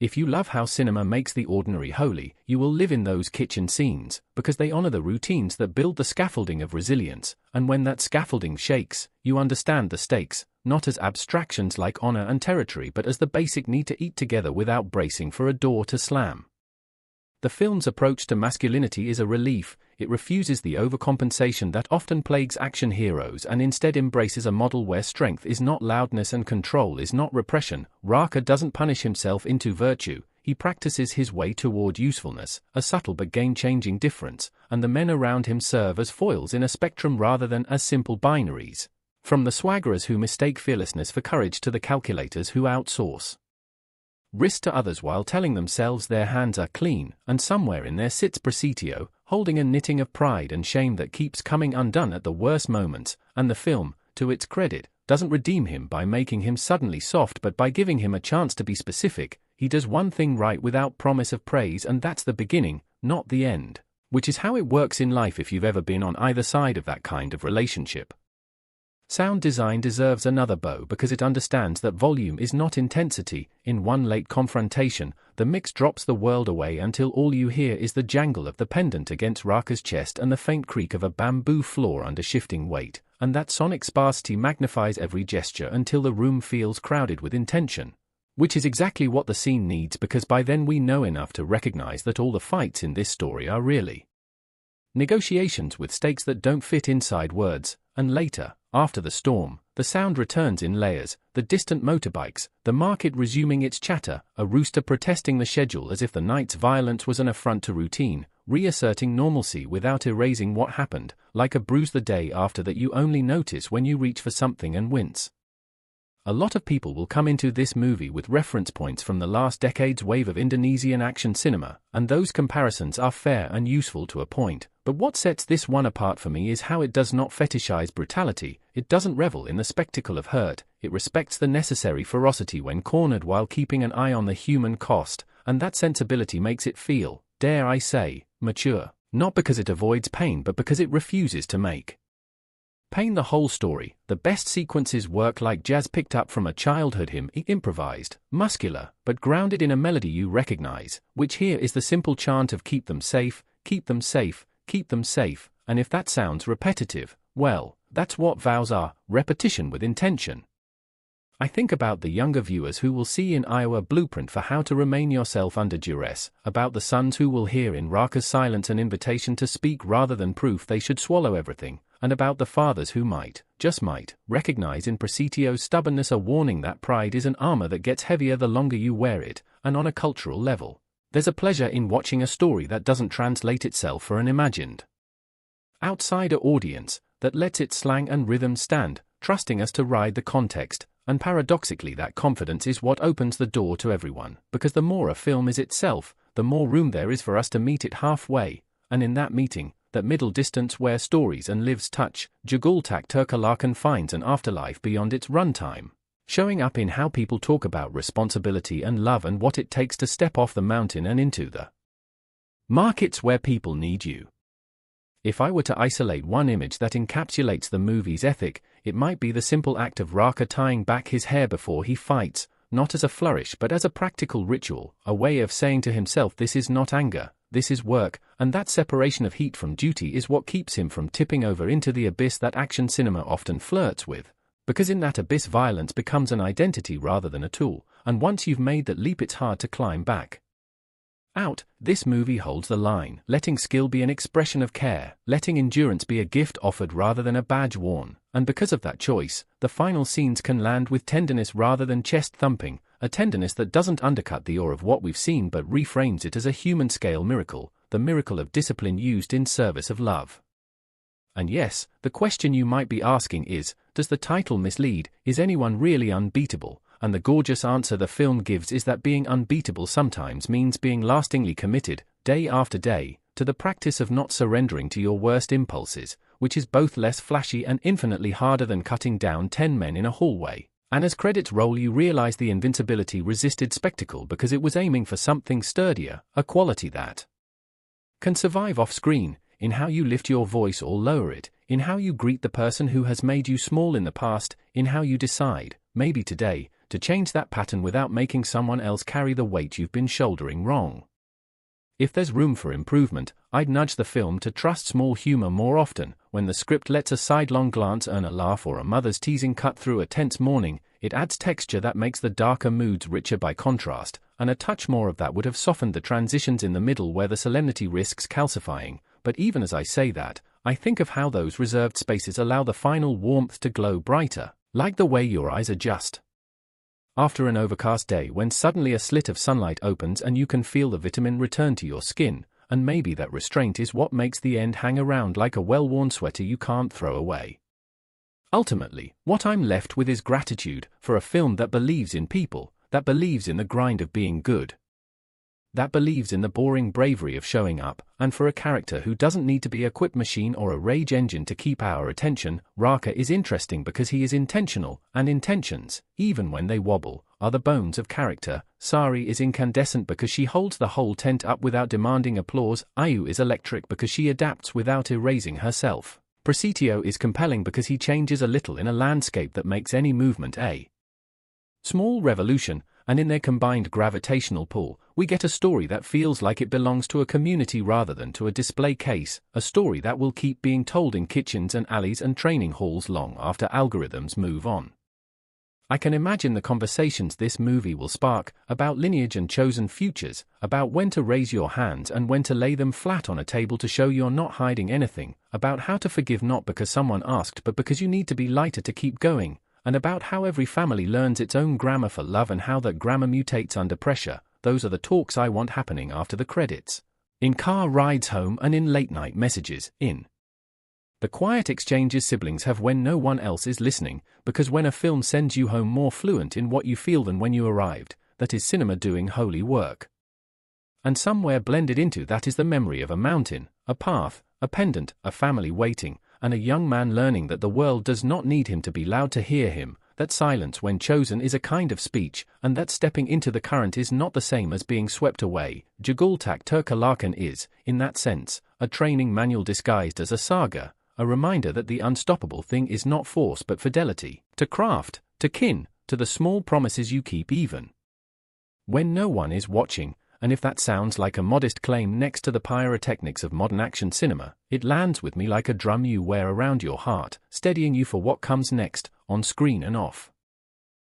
If you love how cinema makes the ordinary holy, you will live in those kitchen scenes, because they honor the routines that build the scaffolding of resilience, and when that scaffolding shakes, you understand the stakes, not as abstractions like honor and territory but as the basic need to eat together without bracing for a door to slam. The film's approach to masculinity is a relief. It refuses the overcompensation that often plagues action heroes and instead embraces a model where strength is not loudness and control is not repression. Raka doesn't punish himself into virtue, he practices his way toward usefulness, a subtle but game-changing difference, and the men around him serve as foils in a spectrum rather than as simple binaries. From the swaggerers who mistake fearlessness for courage to the calculators who outsource risk to others while telling themselves their hands are clean, and somewhere in there sits Presidio, holding a knitting of pride and shame that keeps coming undone at the worst moments, and the film, to its credit, doesn't redeem him by making him suddenly soft but by giving him a chance to be specific. He does one thing right without promise of praise, and that's the beginning, not the end. Which is how it works in life if you've ever been on either side of that kind of relationship. Sound design deserves another bow because it understands that volume is not intensity. In one late confrontation, the mix drops the world away until all you hear is the jangle of the pendant against Raka's chest and the faint creak of a bamboo floor under shifting weight, and that sonic sparsity magnifies every gesture until the room feels crowded with intention. Which is exactly what the scene needs, because by then we know enough to recognize that all the fights in this story are really negotiations with stakes that don't fit inside words, and later, after the storm, the sound returns in layers, the distant motorbikes, the market resuming its chatter, a rooster protesting the schedule as if the night's violence was an affront to routine, reasserting normalcy without erasing what happened, like a bruise the day after that you only notice when you reach for something and wince. A lot of people will come into this movie with reference points from the last decade's wave of Indonesian action cinema, and those comparisons are fair and useful to a point, but what sets this one apart for me is how it does not fetishize brutality. It doesn't revel in the spectacle of hurt, it respects the necessary ferocity when cornered while keeping an eye on the human cost, and that sensibility makes it feel, dare I say, mature, not because it avoids pain but because it refuses to make pain the whole story. The best sequences work like jazz picked up from a childhood hymn, improvised, muscular, but grounded in a melody you recognize, which here is the simple chant of keep them safe, keep them safe, keep them safe, and if that sounds repetitive, well, that's what vows are, repetition with intention. I think about the younger viewers who will see in Iowa a blueprint for how to remain yourself under duress, about the sons who will hear in Raka's silence an invitation to speak rather than proof they should swallow everything, and about the fathers who might, just might, recognize in Presidio's stubbornness a warning that pride is an armor that gets heavier the longer you wear it, and on a cultural level, there's a pleasure in watching a story that doesn't translate itself for an imagined outsider audience, that lets its slang and rhythm stand, trusting us to ride the context, and paradoxically that confidence is what opens the door to everyone, because the more a film is itself, the more room there is for us to meet it halfway, and in that meeting, that middle distance where stories and lives touch, Jagal Terkalahkan finds an afterlife beyond its runtime, showing up in how people talk about responsibility and love and what it takes to step off the mountain and into the markets where people need you. If I were to isolate one image that encapsulates the movie's ethic, it might be the simple act of Raka tying back his hair before he fights, not as a flourish but as a practical ritual, a way of saying to himself this is not anger, this is work, and that separation of heat from duty is what keeps him from tipping over into the abyss that action cinema often flirts with, because in that abyss violence becomes an identity rather than a tool, and once you've made that leap it's hard to climb back out. This movie holds the line, letting skill be an expression of care, letting endurance be a gift offered rather than a badge worn, and because of that choice, the final scenes can land with tenderness rather than chest thumping, a tenderness that doesn't undercut the awe of what we've seen but reframes it as a human-scale miracle, the miracle of discipline used in service of love. And yes, the question you might be asking is, does the title mislead? Is anyone really unbeatable? And the gorgeous answer the film gives is that being unbeatable sometimes means being lastingly committed, day after day, to the practice of not surrendering to your worst impulses, which is both less flashy and infinitely harder than cutting down 10 men in a hallway. And as credits roll you realize the invincibility resisted spectacle because it was aiming for something sturdier, a quality that can survive off-screen, in how you lift your voice or lower it, in how you greet the person who has made you small in the past, in how you decide, maybe today, to change that pattern without making someone else carry the weight you've been shouldering wrong. If there's room for improvement, I'd nudge the film to trust small humor more often. When the script lets a sidelong glance earn a laugh or a mother's teasing cut through a tense morning, it adds texture that makes the darker moods richer by contrast, and a touch more of that would have softened the transitions in the middle where the solemnity risks calcifying. But even as I say that, I think of how those reserved spaces allow the final warmth to glow brighter, like the way your eyes adjust after an overcast day when suddenly a slit of sunlight opens and you can feel the vitamin return to your skin, and maybe that restraint is what makes the end hang around like a well-worn sweater you can't throw away. Ultimately, what I'm left with is gratitude for a film that believes in people, that believes in the grind of being good, that believes in the boring bravery of showing up, and for a character who doesn't need to be a quip machine or a rage engine to keep our attention. Raka is interesting because he is intentional, and intentions, even when they wobble, are the bones of character. Sari is incandescent because she holds the whole tent up without demanding applause. Ayu is electric because she adapts without erasing herself. Prasitio is compelling because he changes a little in a landscape that makes any movement a small revolution, and in their combined gravitational pull, we get a story that feels like it belongs to a community rather than to a display case, a story that will keep being told in kitchens and alleys and training halls long after algorithms move on. I can imagine the conversations this movie will spark, about lineage and chosen futures, about when to raise your hands and when to lay them flat on a table to show you're not hiding anything, about how to forgive not because someone asked but because you need to be lighter to keep going, and about how every family learns its own grammar for love and how that grammar mutates under pressure. Those are the talks I want happening after the credits, in car rides home and in late-night messages, in the quiet exchanges siblings have when no one else is listening, because when a film sends you home more fluent in what you feel than when you arrived, that is cinema doing holy work. And somewhere blended into that is the memory of a mountain, a path, a pendant, a family waiting, and a young man learning that the world does not need him to be loud to hear him, that silence when chosen is a kind of speech, and that stepping into the current is not the same as being swept away. Jagal Terkalahkan is, in that sense, a training manual disguised as a saga, a reminder that the unstoppable thing is not force but fidelity, to craft, to kin, to the small promises you keep even when no one is watching. And if that sounds like a modest claim next to the pyrotechnics of modern action cinema, it lands with me like a drum you wear around your heart, steadying you for what comes next, on screen and off.